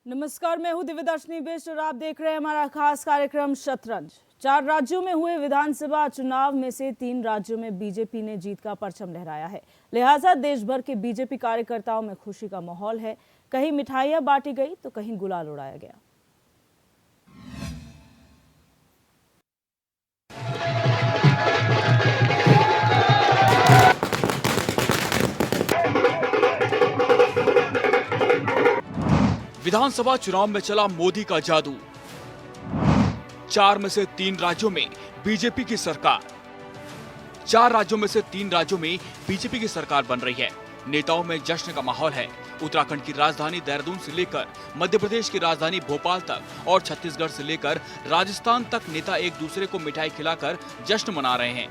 नमस्कार, मैं हूं दिव्यदर्शनी बिष्ट और आप देख रहे हैं हमारा खास कार्यक्रम शतरंज। 4 राज्यों में हुए विधानसभा चुनाव में से 3 राज्यों में बीजेपी ने जीत का परचम लहराया है। लिहाजा देश भर के बीजेपी कार्यकर्ताओं में खुशी का माहौल है। कहीं मिठाइयां बांटी गई तो कहीं गुलाल उड़ाया गया। विधानसभा चुनाव में चला मोदी का जादू। 4 में से 3 राज्यों में बीजेपी की सरकार। 4 राज्यों में से 3 राज्यों में बीजेपी की सरकार बन रही है। नेताओं में जश्न का माहौल है। उत्तराखंड की राजधानी देहरादून से लेकर मध्य प्रदेश की राजधानी भोपाल तक और छत्तीसगढ़ से लेकर राजस्थान तक नेता एक दूसरे को मिठाई खिलाकर जश्न मना रहे हैं।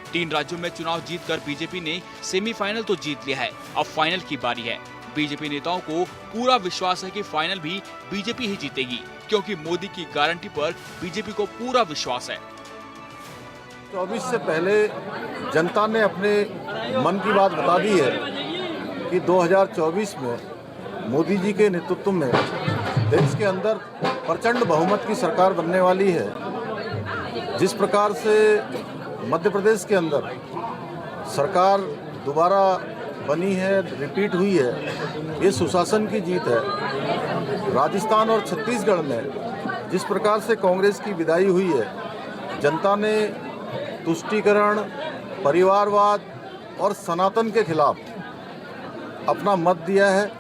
तीन राज्यों में चुनाव जीतकर बीजेपी ने सेमीफाइनल तो जीत लिया है, अब फाइनल की बारी है। बीजेपी नेताओं को पूरा विश्वास है कि फाइनल भी बीजेपी ही जीतेगी, क्योंकि मोदी की गारंटी पर बीजेपी को पूरा विश्वास है। 24 से पहले जनता ने अपने मन की बात बता दी है कि 2024 में मोदी जी के नेतृत्व में देश के अंदर प्रचंड बहुमत की सरकार बनने वाली है। जिस प्रकार से मध्य प्रदेश के अंदर सरकार दोबारा बनी है, रिपीट हुई है, ये सुशासन की जीत है। राजस्थान और छत्तीसगढ़ में जिस प्रकार से कांग्रेस की विदाई हुई है, जनता ने तुष्टीकरण, परिवारवाद और सनातन के खिलाफ अपना मत दिया है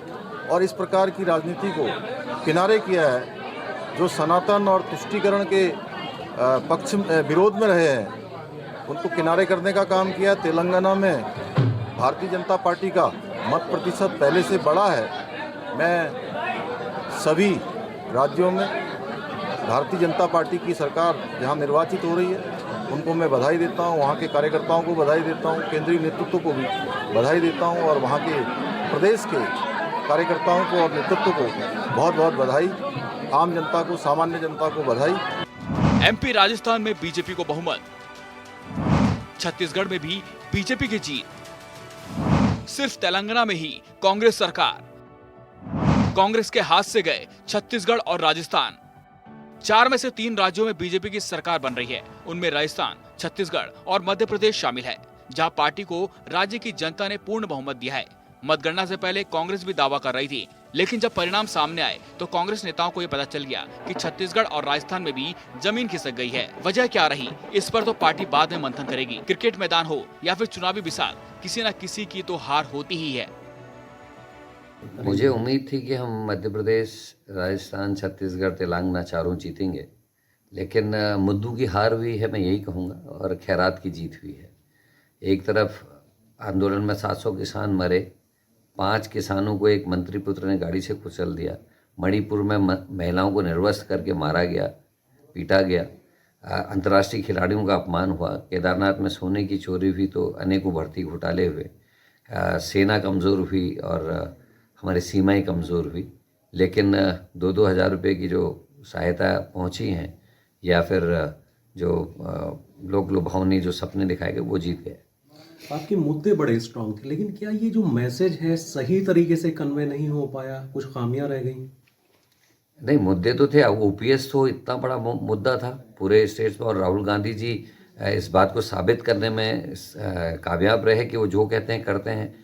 और इस प्रकार की राजनीति को किनारे किया है। जो सनातन और तुष्टीकरण के पक्ष विरोध में रहे हैं, उनको किनारे करने का काम किया। तेलंगाना में भारतीय जनता पार्टी का मत प्रतिशत पहले से बढ़ा है। मैं सभी राज्यों में भारतीय जनता पार्टी की सरकार जहां निर्वाचित हो रही है, उनको मैं बधाई देता हूं। वहां के कार्यकर्ताओं को बधाई देता हूं, केंद्रीय नेतृत्व को भी बधाई देता हूं और वहां के प्रदेश के कार्यकर्ताओं को और नेतृत्व को बहुत बहुत बधाई। आम जनता को, सामान्य जनता को बधाई। एमपी राजस्थान में बीजेपी को बहुमत, छत्तीसगढ़ में भी बीजेपी की जीत। सिर्फ तेलंगाना में ही कांग्रेस सरकार। कांग्रेस के हाथ से गए छत्तीसगढ़ और राजस्थान। 4 में से 3 राज्यों में बीजेपी की सरकार बन रही है। उनमें राजस्थान, छत्तीसगढ़ और मध्य प्रदेश शामिल है, जहां पार्टी को राज्य की जनता ने पूर्ण बहुमत दिया है। मतगणना से पहले कांग्रेस भी दावा कर रही थी, लेकिन जब परिणाम सामने आए तो कांग्रेस नेताओं को यह पता चल गया कि छत्तीसगढ़ और राजस्थान में भी जमीन खिसक गई है। वजह क्या रही, इस पर तो पार्टी बाद में मंथन करेगी। क्रिकेट मैदान हो या फिर चुनावी बिसात, किसी न किसी की तो हार होती ही है। मुझे उम्मीद थी कि हम मध्य प्रदेश, राजस्थान, छत्तीसगढ़, तेलंगाना चारों जीतेंगे, लेकिन मुद्दू की हार हुई है, मैं यही कहूँगा, और खैरात की जीत हुई है। एक तरफ आंदोलन में 700 किसान मरे, 5 किसानों को एक मंत्री पुत्र ने गाड़ी से कुचल दिया। मणिपुर में महिलाओं को निर्वस्त्र करके मारा गया, पीटा गया। अंतर्राष्ट्रीय खिलाड़ियों का अपमान हुआ। केदारनाथ में सोने की चोरी हुई तो अनेकों भर्ती घोटाले हुए। सेना कमज़ोर हुई और हमारी सीमाएं कमज़ोर हुई। लेकिन 2-2 हज़ार रुपये की जो सहायता पहुंची हैं या फिर जो लोक लुभावनी जो सपने दिखाए गए, वो जीत गए। आपके मुद्दे बड़े स्ट्रांग थे, लेकिन क्या ये जो मैसेज है सही तरीके से कन्वे नहीं हो पाया? कुछ खामियां रह गई? नहीं, मुद्दे तो थे। ओपीएस तो इतना बड़ा मुद्दा था पूरे स्टेट्स पर, और राहुल गांधी जी इस बात को साबित करने में कामयाब रहे कि वो जो कहते हैं करते हैं।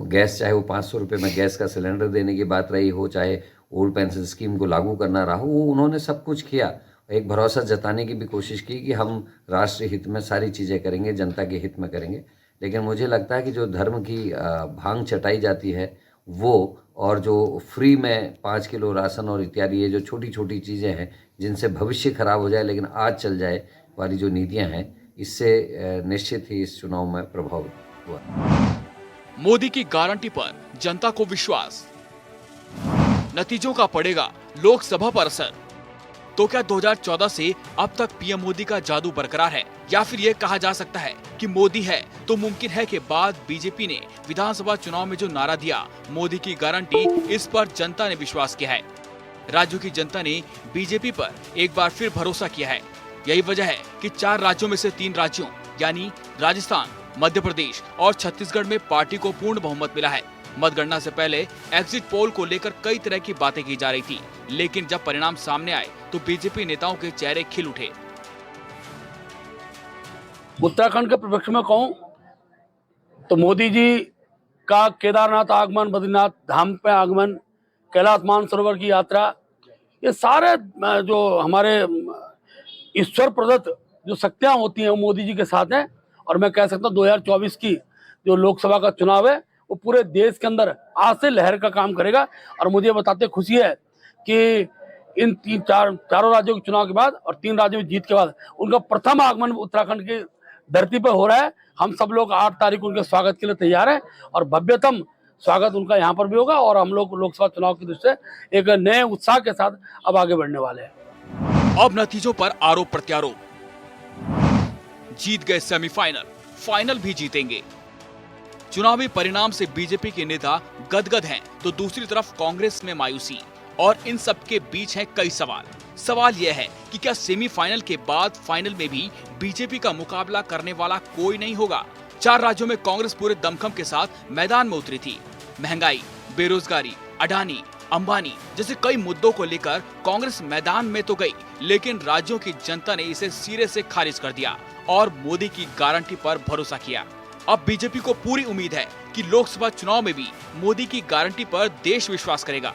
गैस, चाहे वो 500 रुपये में गैस का सिलेंडर देने की बात रही हो, चाहे ओल्ड पेंशन स्कीम को लागू करना रहा हो, वो उन्होंने सब कुछ किया। एक भरोसा जताने की भी कोशिश की कि हम राष्ट्रीय हित में सारी चीज़ें करेंगे, जनता के हित में करेंगे। लेकिन मुझे लगता है कि जो धर्म की भांग चटाई जाती है वो, और जो फ्री में 5 किलो राशन और इत्यादि, ये जो छोटी छोटी चीज़ें हैं जिनसे भविष्य खराब हो जाए लेकिन आज चल जाए वाली जो नीतियां हैं, इससे निश्चित ही इस चुनाव में प्रभाव हुआ। मोदी की गारंटी पर जनता को विश्वास। नतीजों का पड़ेगा लोकसभा पर असर। तो क्या 2014 से अब तक पीएम मोदी का जादू बरकरार है, या फिर ये कहा जा सकता है कि मोदी है तो मुमकिन है कि बाद बीजेपी ने विधानसभा चुनाव में जो नारा दिया, मोदी की गारंटी, इस पर जनता ने विश्वास किया है। राज्यों की जनता ने बीजेपी पर एक बार फिर भरोसा किया है। यही वजह है कि 4 राज्यों में से 3 राज्यों यानी राजस्थान, मध्य प्रदेश और छत्तीसगढ़ में पार्टी को पूर्ण बहुमत मिला है। मतगणना से पहले एग्जिट पोल को लेकर कई तरह की बातें की जा रही थी, लेकिन जब परिणाम सामने आए तो बीजेपी नेताओं के चेहरे खिल उठे। उत्तराखंड के पक्ष में कहूं तो मोदी जी का केदारनाथ आगमन, बद्रीनाथ धाम पे आगमन, कैलाश मानसरोवर की यात्रा, ये सारे जो हमारे ईश्वर प्रदत्त जो शक्तियां होती हैं वो मोदी जी के साथ हैं। और मैं कह सकता हूँ 2024 की जो लोकसभा का चुनाव है वो पूरे देश के अंदर आज से लहर का काम करेगा। और मुझे बताते खुशी है कि इन चारों राज्यों के चुनाव के बाद और 3 राज्यों में जीत के बाद उनका प्रथम आगमन उत्तराखंड की धरती पर हो रहा है। हम सब लोग 8 तारीख को उनके स्वागत के लिए तैयार हैं और भव्यतम स्वागत उनका यहाँ पर भी होगा। और हम लोग लोकसभा चुनाव की दृष्टि से एक नए उत्साह के साथ अब आगे बढ़ने वाले हैं। अब नतीजों पर आरोप प्रत्यारोप। जीत गए सेमीफाइनल, फाइनल भी जीतेंगे। चुनावी परिणाम से बीजेपी के नेता गदगद हैं, तो दूसरी तरफ कांग्रेस में मायूसी। और इन सब के बीच हैं कई सवाल। सवाल यह है कि क्या सेमीफाइनल के बाद फाइनल में भी बीजेपी का मुकाबला करने वाला कोई नहीं होगा। 4 राज्यों में कांग्रेस पूरे दमखम के साथ मैदान में उतरी थी। महंगाई, बेरोजगारी, अडानी, अंबानी जैसे कई मुद्दों को लेकर कांग्रेस मैदान में तो गई, लेकिन राज्यों की जनता ने इसे सिरे से खारिज कर दिया और मोदी की गारंटी पर भरोसा किया। अब बीजेपी को पूरी उम्मीद है कि लोकसभा चुनाव में भी मोदी की गारंटी पर देश विश्वास करेगा।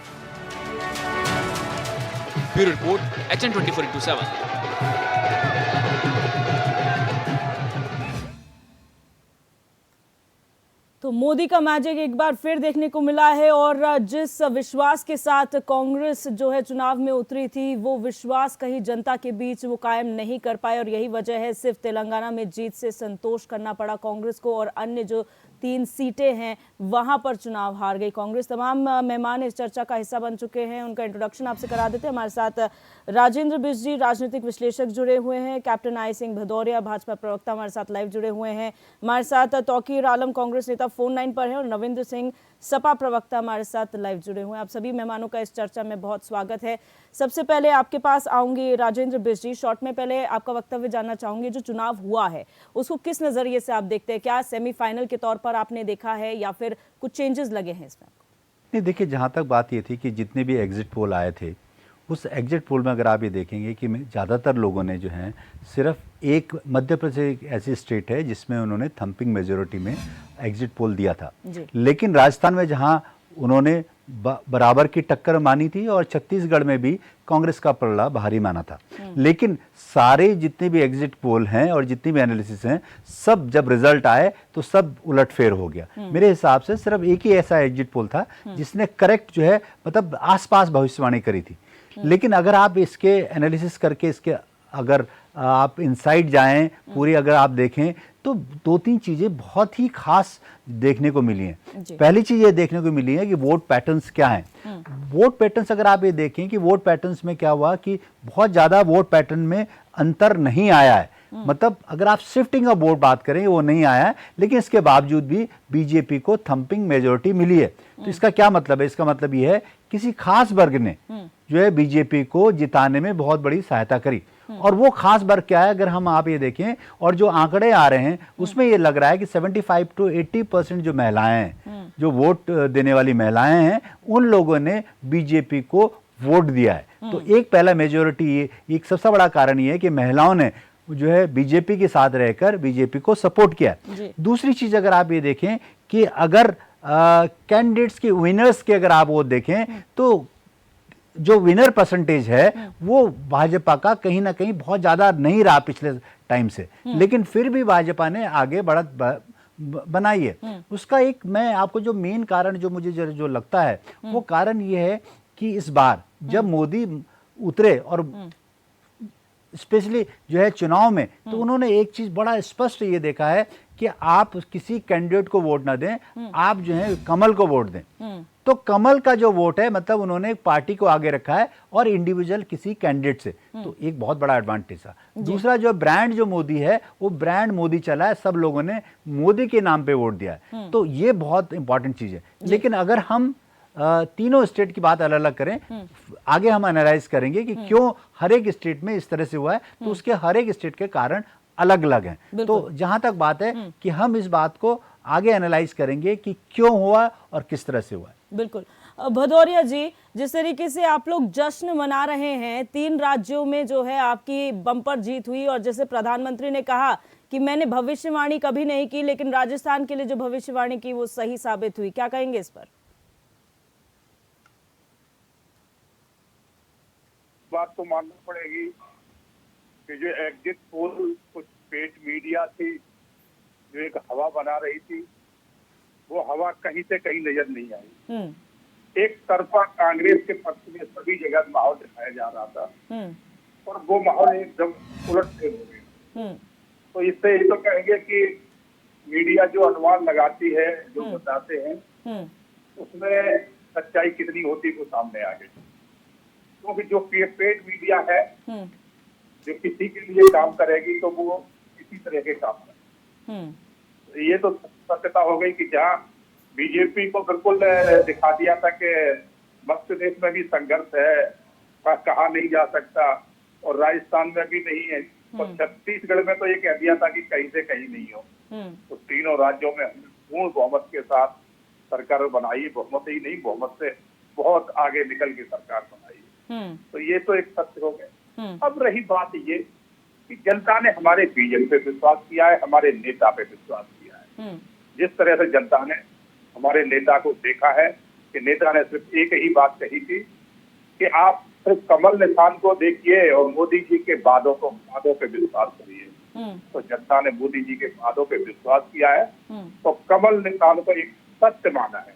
Bureau report, HN 24/7। तो मोदी का मैजिक एक बार फिर देखने को मिला है और जिस विश्वास के साथ कांग्रेस जो है चुनाव में उतरी थी, वो विश्वास कहीं जनता के बीच वो कायम नहीं कर पाए और यही वजह है सिर्फ तेलंगाना में जीत से संतोष करना पड़ा कांग्रेस को और अन्य जो 3 सीटें हैं वहां पर चुनाव हार गई कांग्रेस। तमाम मेहमान इस चर्चा का हिस्सा बन चुके हैं, उनका इंट्रोडक्शन आपसे करा देते हैं। हमारे साथ राजेंद्र बिष्ट जी, राजनीतिक विश्लेषक जुड़े हुए हैं। कैप्टन आई सिंह भदौरिया, भाजपा प्रवक्ता हमारे साथ लाइव जुड़े हुए हैं। हमारे साथ तौकीर आलम, कांग्रेस नेता, फोन लाइन पर है और नविंद्र सिंह, सपा प्रवक्ता हमारे साथ लाइव जुड़े हुए हैं। आप सभी मेहमानों का इस चर्चा में बहुत स्वागत है। सबसे पहले आपके पास आऊंगी राजेंद्र बिष्ट जी, शॉर्ट में पहले आपका वक्तव्य जानना चाहूंगी। जो चुनाव हुआ है उसको किस नजरिए से आप देखते हैं? क्या सेमीफाइनल के तौर पर आपने देखा है या फिर कुछ चेंजेस लगे हैं इसमें? नहीं, देखिए, जहाँ तक बात ये थी कि जितने भी एग्जिट पोल आए थे उस एग्जिट पोल में अगर आप ये देखेंगे कि ज़्यादातर लोगों ने जो है सिर्फ एक मध्य प्रदेश एक ऐसी स्टेट है जिसमें उन्होंने थंपिंग मेजोरिटी में एग्जिट पोल दिया था, लेकिन राजस्थान में जहाँ उन्होंने बराबर की टक्कर मानी थी और छत्तीसगढ़ में भी कांग्रेस का पलड़ा भारी माना था। लेकिन सारे जितने भी एग्जिट पोल हैं और जितनी भी एनालिसिस हैं, सब जब रिजल्ट आए तो सब उलटफेर हो गया। मेरे हिसाब से सिर्फ एक ही ऐसा एग्जिट पोल था जिसने करेक्ट जो है मतलब आसपास भविष्यवाणी करी थी। लेकिन अगर आप इसके एनालिसिस करके इसके अगर आप इनसाइड जाएं पूरी अगर आप देखें तो 2-3 चीज़ें बहुत ही खास देखने को मिली हैं। पहली चीज़ ये देखने को मिली है कि वोट पैटर्न्स क्या हैं। वोट पैटर्न्स अगर आप ये देखें कि वोट पैटर्न्स में क्या हुआ कि बहुत ज़्यादा वोट पैटर्न में अंतर नहीं आया है। मतलब अगर आप शिफ्टिंग ऑफ वोट बात करें वो नहीं आया है, लेकिन इसके बावजूद भी बीजेपी को थंपिंग मेजोरिटी मिली है। तो इसका क्या मतलब है? इसका मतलब ये है किसी खास वर्ग ने जो है बीजेपी को जिताने में बहुत बड़ी सहायता करी। और वो खास वर्ग क्या है? अगर हम आप ये देखें और जो आंकड़े आ रहे हैं उसमें ये लग रहा है कि 75 to 80% जो महिलाएं हैं, जो वोट देने वाली महिलाएं हैं, उन लोगों ने बीजेपी को वोट दिया है। तो एक पहला मेजोरिटी ये एक सबसे बड़ा कारण ये है कि महिलाओं ने जो है बीजेपी के साथ रहकर बीजेपी को सपोर्ट किया। दूसरी चीज अगर आप ये देखें कि अगर कैंडिडेट्स की विनर्स के अगर आप वो देखें तो जो विनर परसेंटेज है वो भाजपा का कहीं ना कहीं बहुत ज्यादा नहीं रहा पिछले टाइम से, लेकिन फिर भी भाजपा ने आगे बढ़त बनाई है। उसका एक मैं आपको जो मेन कारण जो मुझे जो लगता है वो कारण ये है कि इस बार जब मोदी उतरे और स्पेशली जो है चुनाव में, तो उन्होंने एक चीज बड़ा स्पष्ट ये देखा है कि आप किसी कैंडिडेट को वोट ना दें, आप जो है कमल को वोट दें। तो कमल का जो वोट है मतलब उन्होंने एक पार्टी को आगे रखा है और इंडिविजुअल किसी कैंडिडेट से, तो एक बहुत बड़ा एडवांटेज था। दूसरा जो ब्रांड जो मोदी है वो ब्रांड मोदी चला है, सब लोगों ने मोदी के नाम पे वोट दिया है, तो ये बहुत इंपॉर्टेंट चीज है। लेकिन अगर हम तीनों स्टेट की बात अलग अलग करें, आगे हम एनालाइज करेंगे कि क्यों हर एक स्टेट में इस तरह से हुआ है, तो उसके हर एक स्टेट के कारण अलग अलग हैं। तो जहां तक बात है कि हम इस बात को आगे एनालाइज करेंगे कि क्यों हुआ और किस तरह से हुआ। बिल्कुल। भदौरिया जी, जिस तरीके से आप लोग जश्न मना रहे हैं, 3 राज्यों में जो है आपकी बम्पर जीत हुई, और जैसे प्रधानमंत्री ने कहा कि मैंने भविष्यवाणी कभी नहीं की, लेकिन राजस्थान के लिए जो भविष्यवाणी की वो सही साबित हुई, क्या कहेंगे इस पर? बात तो मानना पड़ेगी कि जो एग्जिट पोल कुछ पेड मीडिया थी जो एक हवा बना रही थी, वो हवा कहीं से कहीं नजर नहीं आई। एक तरफा कांग्रेस के पक्ष में सभी जगह माहौल दिखाया जा रहा था और वो माहौल एकदम उलट फेर हो गया। तो इससे ये तो कहेंगे कि मीडिया जो अनुमान लगाती है, जो बताते हैं, उसमें सच्चाई कितनी होती वो सामने आ गई। क्योंकि जो पेड मीडिया है जो किसी के लिए काम करेगी तो वो इसी तरह के काम करेगी। ये तो सत्यता हो गई कि जहाँ बीजेपी को बिल्कुल दिखा दिया था कि मध्य प्रदेश में भी संघर्ष है, कहा नहीं जा सकता, और राजस्थान में भी नहीं है, और छत्तीसगढ़ में तो ये कह दिया था कि कहीं से कहीं नहीं हो। तो तीनों राज्यों में पूर्ण बहुमत के साथ सरकार बनाई, बहुमत ही नहीं, बहुमत से बहुत आगे निकल के सरकार बनाई। तो ये तो एक सत्य हो गया। अब रही बात ये कि जनता ने हमारे बीजेपी पे विश्वास किया है, हमारे नेता पे विश्वास किया है। जिस तरह से जनता ने हमारे नेता को देखा है कि नेता ने सिर्फ एक ही बात कही थी कि आप सिर्फ कमल निशान को देखिए और मोदी जी के वादों पे विश्वास करिए। तो जनता ने मोदी जी के वादों पे विश्वास किया है, तो कमल निशान को एक सत्य माना है।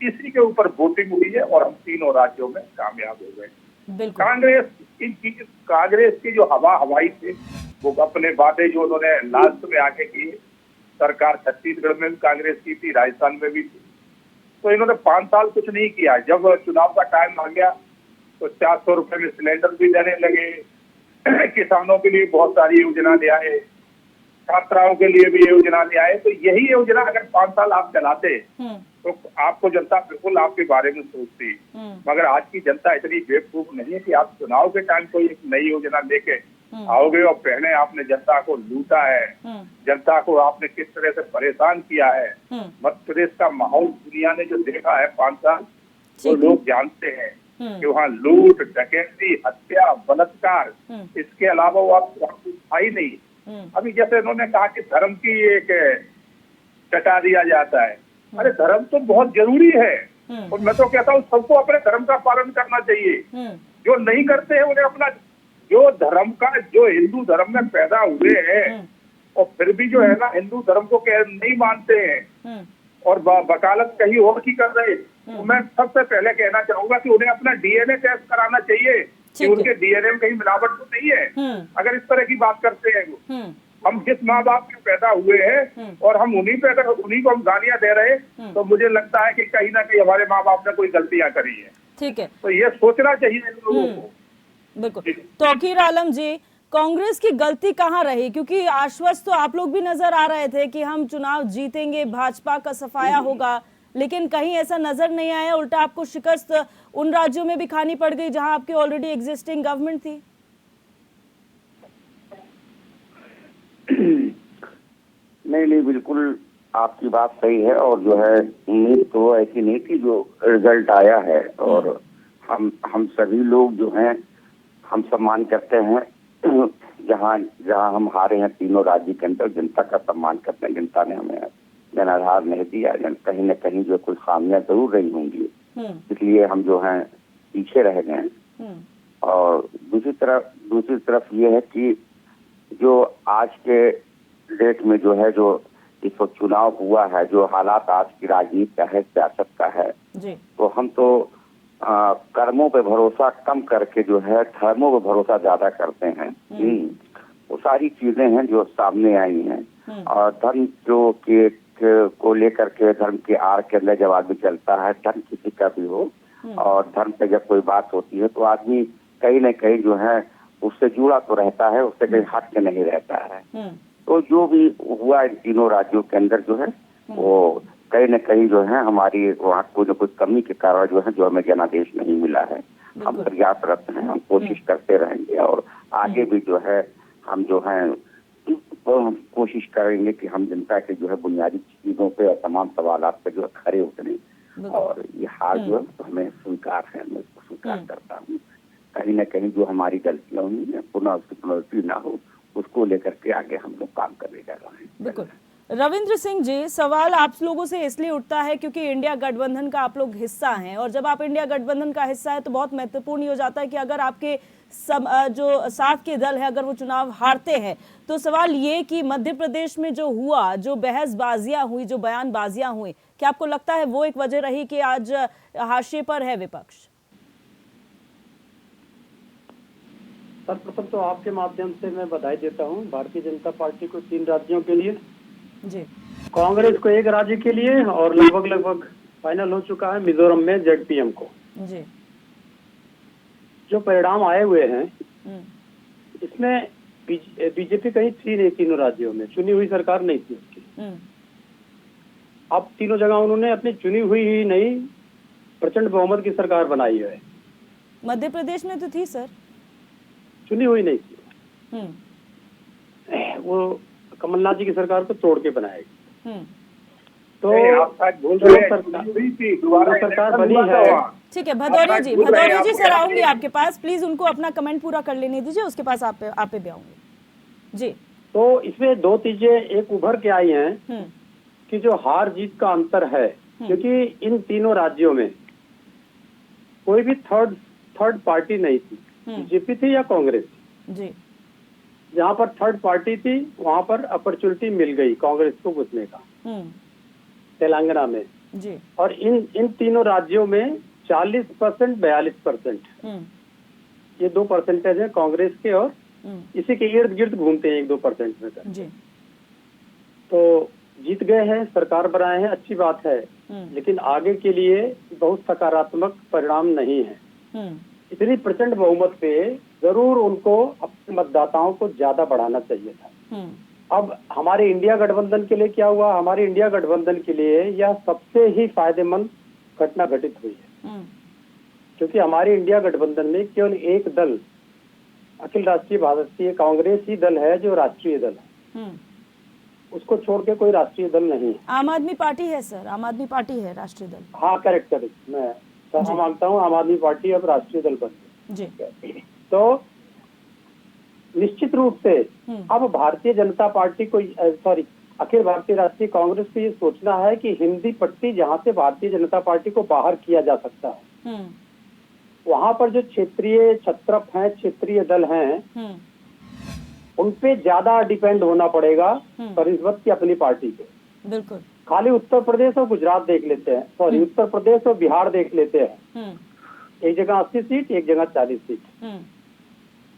इसी के ऊपर वोटिंग हुई है और हम तीनों राज्यों में कामयाब हो गए। कांग्रेस की जो हवाई थे, वो अपने वादे जो उन्होंने लास्ट में आके किए, सरकार छत्तीसगढ़ में भी कांग्रेस की थी, राजस्थान में भी थी, तो इन्होंने 5 साल कुछ नहीं किया। जब चुनाव का टाइम आ गया तो 400 रुपए में सिलेंडर भी देने लगे, किसानों के लिए बहुत सारी योजना ले आए, छात्राओं के लिए भी योजना ले आए। तो यही योजना अगर 5 साल आप चलाते तो आपको जनता बिल्कुल आपके बारे में सोचती। मगर आज की जनता इतनी बेवकूफ नहीं है कि आप चुनाव के टाइम कोई एक नई योजना लेके आओगे और पहले आपने जनता को लूटा है, जनता को आपने किस तरह से परेशान किया है। मध्य प्रदेश का माहौल दुनिया ने जो देखा है 5 साल, वो लोग जानते हैं कि वहाँ लूट, डकैती, हत्या, बलात्कार, इसके अलावा वो आपको था ही नहीं। अभी जैसे इन्होंने कहा कि धर्म की एक चटा दिया जाता है, अरे धर्म तो बहुत जरूरी है, और मैं तो कहता हूँ सबको अपने धर्म का पालन करना चाहिए। जो नहीं करते हैं उन्हें अपना जो धर्म का, जो हिंदू धर्म में पैदा हुए हैं और फिर भी जो है ना हिंदू धर्म को नहीं मानते हैं और वकालत कहीं और की कर रहे, तो मैं सबसे पहले कहना चाहूंगा कि उन्हें अपना डीएनए टेस्ट कराना चाहिए कि उनके डीएनए में कहीं मिलावट तो नहीं है। अगर इस तरह की बात करते हैं वो, हम जिस माँ बाप में पैदा हुए हैं और हम उन्हीं को हम गालियां दे रहे, तो मुझे लगता है कि कहीं ना कहीं हमारे माँ बाप ने कोई गलतियां करी है। ठीक है, तो ये सोचना चाहिए इन लोगों को। बिल्कुल। तौकीर आलम जी, कांग्रेस की गलती कहाँ रही? क्योंकि आश्वस्त तो आप लोग भी नजर आ रहे थे कि हम चुनाव जीतेंगे, भाजपा का सफाया होगा, लेकिन कहीं ऐसा नजर नहीं आया। उल्टा आपको शिकस्त उन राज्यों में भी खानी पड़ गई जहां आपकी ऑलरेडी एग्जिस्टिंग गवर्नमेंट थी। नहीं, बिल्कुल आपकी बात सही है। और जो है उम्मीद तो ऐसी नहीं थी जो रिजल्ट आया है, और हम सभी लोग जो हैं हम सम्मान करते हैं जहां हम हारे हैं तीनों राज्य के अंदर, जनता का सम्मान करते हैं। जनता ने हमें जनाधार नहीं दिया, कहीं न कहीं जो कुछ खामियां जरूर रही होंगी, इसलिए हम जो हैं पीछे रह गए। और दूसरी तरफ ये है कि जो आज के डेट में जो है जो इस वक्त चुनाव हुआ है, जो हालात आज की राजनीति का है, सियासत का है, तो हम तो कर्मों पे भरोसा कम करके जो है धर्मों पे भरोसा ज्यादा करते हैं। वो सारी चीजें हैं जो सामने आई हैं, और धर्म जो को लेकर के, धर्म के आड़ के अंदर जब आदमी चलता है, धर्म किसी का भी हो, और धर्म पे जब कोई बात होती है तो आदमी कहीं न कहीं जो है उससे जुड़ा तो रहता है, उससे कहीं हट के नहीं रहता है। तो जो भी हुआ इन तीनों राज्यों के अंदर जो है वो कहीं न कहीं जो है हमारी वहाँ कोई न कोई कमी के कारण जो है जो हमें जनादेश नहीं मिला है। हम प्रयासरत हैं, हम कोशिश करते रहेंगे और आगे भी जो है हम जो है कोशिश करेंगे कि हम जनता के जो है बुनियादी चीजों पे और तमाम सवालात पे जो है खरे उतरे, और ये हार जो है तो हमें स्वीकार है, मैं इसको स्वीकार करता हूँ। कहीं ना कहीं जो हमारी गलतियां हुई है पुनः उसकी पुनरावृत्ति ना हो, उसको लेकर के आगे हम लोग काम करने जा रहे हैं। बिल्कुल। रविंद्र सिंह जी, सवाल आप लोगों से इसलिए उठता है क्योंकि इंडिया गठबंधन का आप लोग हिस्सा हैं, और जब आप इंडिया गठबंधन का हिस्सा है तो बहुत महत्वपूर्ण ही हो जाता है कि अगर आपके जो साथ के दल है अगर वो चुनाव हारते हैं, तो सवाल ये कि मध्य प्रदेश में जो हुआ, जो बहसबाजियां हुई, जो बयानबाजियां हुई, क्या आपको लगता है वो एक वजह रही कि आज हाशिए पर है विपक्ष? सर्वप्रथम तो आपके माध्यम से मैं बधाई देता हूं भारतीय जनता पार्टी को 3 राज्यों के लिए जी, कांग्रेस को 1 राज्य के लिए, और लगभग फाइनल हो चुका है मिजोरम में जेडपीएम को। जी, जो परिणाम आए हुए हैं इसमें बीजेपी कहीं थी नहीं, तीनों राज्यों में चुनी हुई सरकार नहीं थी उसकी। अब तीनों जगह उन्होंने अपनी चुनी हुई ही नहीं प्रचंड बहुमत की सरकार बनाई है। मध्य प्रदेश में तो थी सर, चुनी हुई नहीं थी, वो कमलनाथ जी की सरकार को तोड़ के बनाएगी। तो सरकार बनी है। ठीक है भदौरिया जी सर आऊंगी आपके पास, प्लीज उनको अपना कमेंट पूरा कर लेने दीजिए, उसके पास आप पे भी आऊंगी जी। तो इसमें 2 चीजें एक उभर के आई हैं कि जो हार जीत का अंतर है, क्योंकि इन तीनों राज्यों में कोई भी थर्ड पार्टी नहीं थी, बीजेपी थी या कांग्रेस थी जी। जहाँ पर थर्ड पार्टी थी वहां पर अपॉर्चुनिटी मिल गई कांग्रेस को घुसने का, तेलंगाना में जी। और इन तीनों राज्यों में 40% 42%, ये 2% है कांग्रेस के, और इसी के इर्द गिर्द घूमते हैं 1-2% में कर। जी। तो जीत गए हैं, सरकार बनाए हैं, अच्छी बात है, लेकिन आगे के लिए बहुत सकारात्मक परिणाम नहीं है। इतनी प्रचंड बहुमत पे जरूर उनको अपने मतदाताओं को ज्यादा बढ़ाना चाहिए था। अब हमारे इंडिया गठबंधन के लिए क्या हुआ? हमारे इंडिया गठबंधन के लिए यह सबसे ही फायदेमंद घटना घटित हुई है, क्योंकि हमारे इंडिया गठबंधन में केवल एक दल अखिल राष्ट्रीय भारतीय कांग्रेस ही दल है जो राष्ट्रीय दल है, उसको छोड़ के कोई राष्ट्रीय दल नहीं है। आम आदमी पार्टी है सर, आम आदमी पार्टी है राष्ट्रीय दल। हाँ करेक्ट, मैं मानता हूँ आम आदमी पार्टी अब राष्ट्रीय दल बन जी। तो निश्चित रूप से अब भारतीय जनता पार्टी को अखिल भारतीय राष्ट्रीय कांग्रेस को ये सोचना है कि हिंदी पट्टी जहाँ से भारतीय जनता पार्टी को बाहर किया जा सकता है, वहाँ पर जो क्षेत्रीय छत्रप हैं, क्षेत्रीय दल हैं, उनपे ज्यादा डिपेंड होना पड़ेगा बनिस्बत की अपनी पार्टी के। बिल्कुल। खाली उत्तर प्रदेश और गुजरात देख लेते हैं, उत्तर प्रदेश और बिहार देख लेते हैं, एक जगह 80 सीट, एक जगह 40 सीट।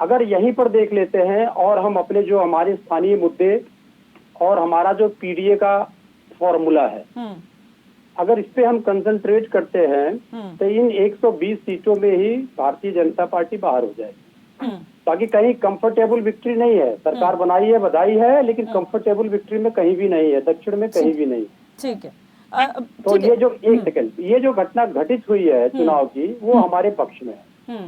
अगर यहीं पर देख लेते हैं और हम अपने जो हमारे स्थानीय मुद्दे और हमारा जो पीडीए का फॉर्मूला है, अगर इस पे हम कंसंट्रेट करते हैं तो इन 120 सीटों में ही भारतीय जनता पार्टी बाहर हो जाएगी। बाकी कहीं कंफर्टेबल विक्ट्री नहीं है, सरकार बनाई है, बधाई है, लेकिन कंफर्टेबल विक्ट्री में कहीं भी नहीं है, दक्षिण में कहीं भी नहीं। ठीक है। तो ये जो एक सेकंड, ये जो घटना घटित हुई है चुनाव की, वो हमारे पक्ष में है।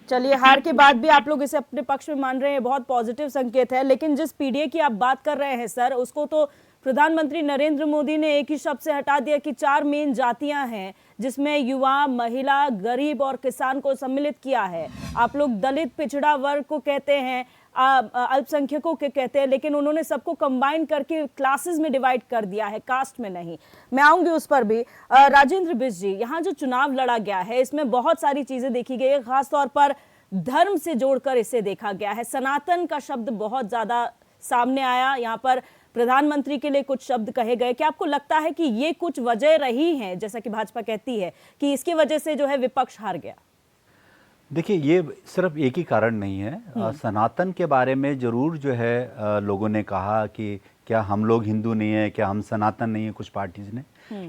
चलिए, हार के बाद भी आप लोग इसे अपने पक्ष में मान रहे हैं, बहुत पॉजिटिव संकेत है। लेकिन जिस पीडीए की आप बात कर रहे हैं सर, उसको तो प्रधानमंत्री नरेंद्र मोदी ने एक ही शब्द से हटा दिया कि 4 मेन जातियां हैं, जिसमें युवा, महिला, गरीब और किसान को सम्मिलित किया है। आप लोग दलित, पिछड़ा वर्ग को कहते हैं, अल्पसंख्यकों के कहते हैं, लेकिन उन्होंने सबको कंबाइन करके क्लासेस में डिवाइड कर दिया है, कास्ट में नहीं। मैं आऊंगी उस पर भी। राजेंद्र बिष्ट जी, यहाँ जो चुनाव लड़ा गया है इसमें बहुत सारी चीजें देखी गई है, खासतौर पर धर्म से जोड़कर इसे देखा गया है। सनातन का शब्द बहुत ज्यादा सामने आया, यहाँ पर प्रधानमंत्री के लिए कुछ शब्द कहे गए। क्या आपको लगता है कि ये कुछ वजह रही हैं, जैसा कि भाजपा कहती है कि इसकी वजह से जो है विपक्ष हार गया? देखिए, ये सिर्फ एक ही कारण नहीं है। सनातन के बारे में जरूर जो है लोगों ने कहा कि क्या हम लोग हिंदू नहीं है, क्या हम सनातन नहीं है, कुछ पार्टीज ने।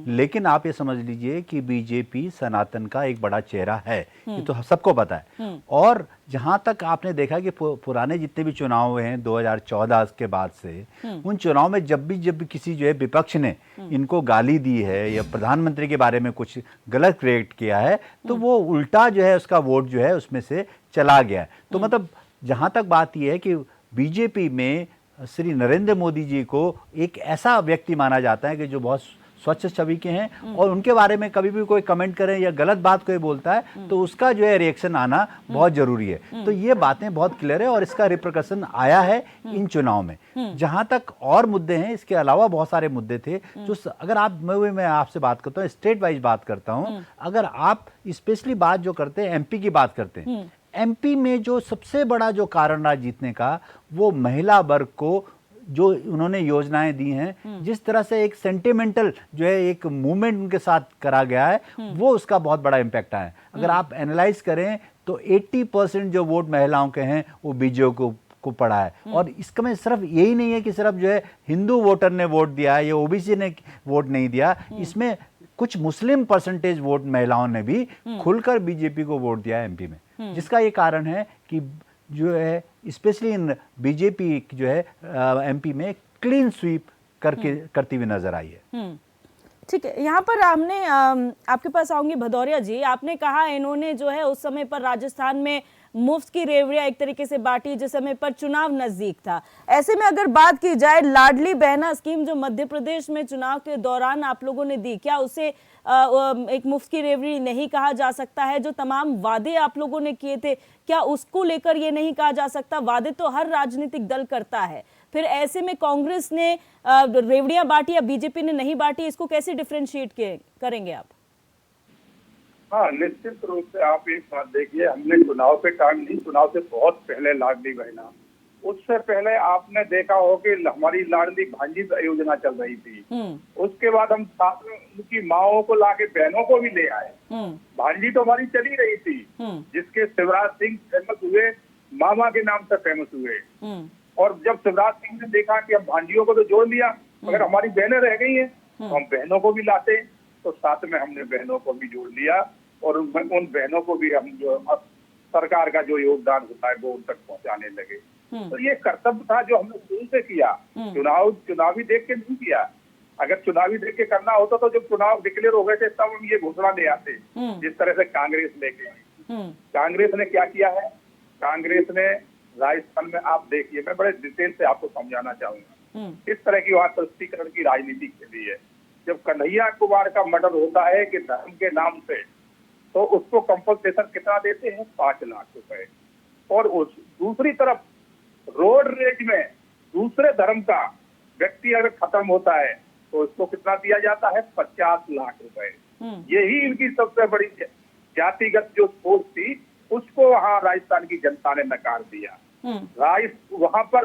लेकिन आप ये समझ लीजिए कि बीजेपी सनातन का एक बड़ा चेहरा है, ये तो सबको पता है। और जहां तक आपने देखा कि पुराने जितने भी चुनाव हुए हैं 2014 के बाद से, उन चुनाव में जब भी किसी जो है विपक्ष ने इनको गाली दी है या प्रधानमंत्री के बारे में कुछ गलत क्रिएट किया है, तो वो उल्टा जो है उसका वोट जो है उसमें से चला गया है। तो मतलब जहां तक बात यह है कि बीजेपी में श्री नरेंद्र मोदी जी को एक ऐसा व्यक्ति माना जाता है कि जो बहुत स्वच्छ छवि के हैं, और उनके बारे में कभी भी कोई कमेंट करें या गलत बात कोई बोलता है तो उसका जो है रिएक्शन आना बहुत जरूरी है। तो ये बातें बहुत क्लियर है और इसका रिप्रकशन आया है इन चुनाव में। जहां तक और मुद्दे हैं, इसके अलावा बहुत सारे मुद्दे थे जो अगर आप मैं आपसे बात करता हूँ, स्टेट वाइज बात करता हूँ, अगर आप स्पेशली बात जो करते हैं एमपी की बात करते हैं, एमपी में जो सबसे बड़ा जो कारण रहा जीतने का, वो महिला वर्ग को जो उन्होंने योजनाएं दी हैं, जिस तरह से एक सेंटिमेंटल जो है एक मूवमेंट उनके साथ करा गया है, वो उसका बहुत बड़ा इम्पैक्ट आया है। अगर आप एनालाइज करें तो 80% जो वोट महिलाओं के हैं वो बीजेपी को पड़ा है। और इसका में सिर्फ यही नहीं है कि सिर्फ जो है हिंदू वोटर ने वोट दिया या ओबीसी ने वोट नहीं दिया, इसमें कुछ मुस्लिम परसेंटेज वोट महिलाओं ने भी खुलकर बीजेपी को वोट दिया है एमपी में, जिसका ये कारण है कि जो है स्पेशली इन बीजेपी जो है एमपी में क्लीन स्वीप करती हुई नजर आई है। ठीक है, यहाँ पर हमने आपके पास आऊंगी भदौरिया जी। आपने कहा इन्होंने जो है उस समय पर राजस्थान में मुफ्त की रेवड़ियां एक तरीके से बांटी जिस समय पर चुनाव नजदीक था। ऐसे में अगर बात की जाए लाडली बहना स्कीम जो मध्य प्रदेश में चुनाव के दौरान आप लोगों ने दी, क्या उसे एक मुफ्त की रेवड़ी नहीं कहा जा सकता है? जो तमाम वादे आप लोगों ने किए थे, क्या उसको लेकर ये नहीं कहा जा सकता? वादे तो हर राजनीतिक दल करता है, फिर ऐसे में कांग्रेस ने रेवड़ियां बांटी या बीजेपी ने नहीं बांटी, इसको कैसे डिफरेंशिएट करेंगे आप? हाँ, निश्चित रूप से आप एक बात देखिए, हमने चुनाव के टाइम नहीं, चुनाव से बहुत पहले लाडली बहना, उससे पहले आपने देखा हो कि हमारी लाडली भांजी योजना चल रही थी। उसके बाद हम साथ में उनकी माओं को लाके बहनों को भी ले आए। भांजी तो हमारी चली रही थी, जिसके शिवराज सिंह फेमस हुए, मामा के नाम से फेमस हुए। और जब शिवराज सिंह ने देखा कि अब भांजियों को तो जोड़ लिया, मगर हमारी बहनें रह गई हैं, तो हम बहनों को भी लाते, तो साथ में हमने बहनों को भी जोड़ लिया और उन बहनों को भी हम जो सरकार का जो योगदान होता है वो उन तक पहुंचाने लगे। तो ये कर्तव्य था जो हमने शुरू से किया। चुनावी देख के नहीं किया। अगर चुनावी देख के करना होता तो जब चुनाव डिक्लेयर हो गए थे तब हम ये घोषणा ले आते, जिस तरह से कांग्रेस लेके आई। कांग्रेस ने क्या किया है? कांग्रेस ने राजस्थान में, आप देखिए, मैं बड़े डिटेल से आपको समझाना चाहूंगा, इस तरह की तुष्टीकरण की राजनीति खेली है। जब कन्हैया कुमार का मर्डर होता है कि धर्म के नाम से, तो उसको कंपनसेशन कितना देते हैं? 5 लाख रुपए। और उस दूसरी तरफ रोड रेज में दूसरे धर्म का व्यक्ति अगर खत्म होता है तो उसको कितना दिया जाता है? 50 लाख रुपए। यही इनकी सबसे बड़ी जातिगत जो सोच थी, उसको वहाँ राजस्थान की जनता ने नकार दिया। वहाँ पर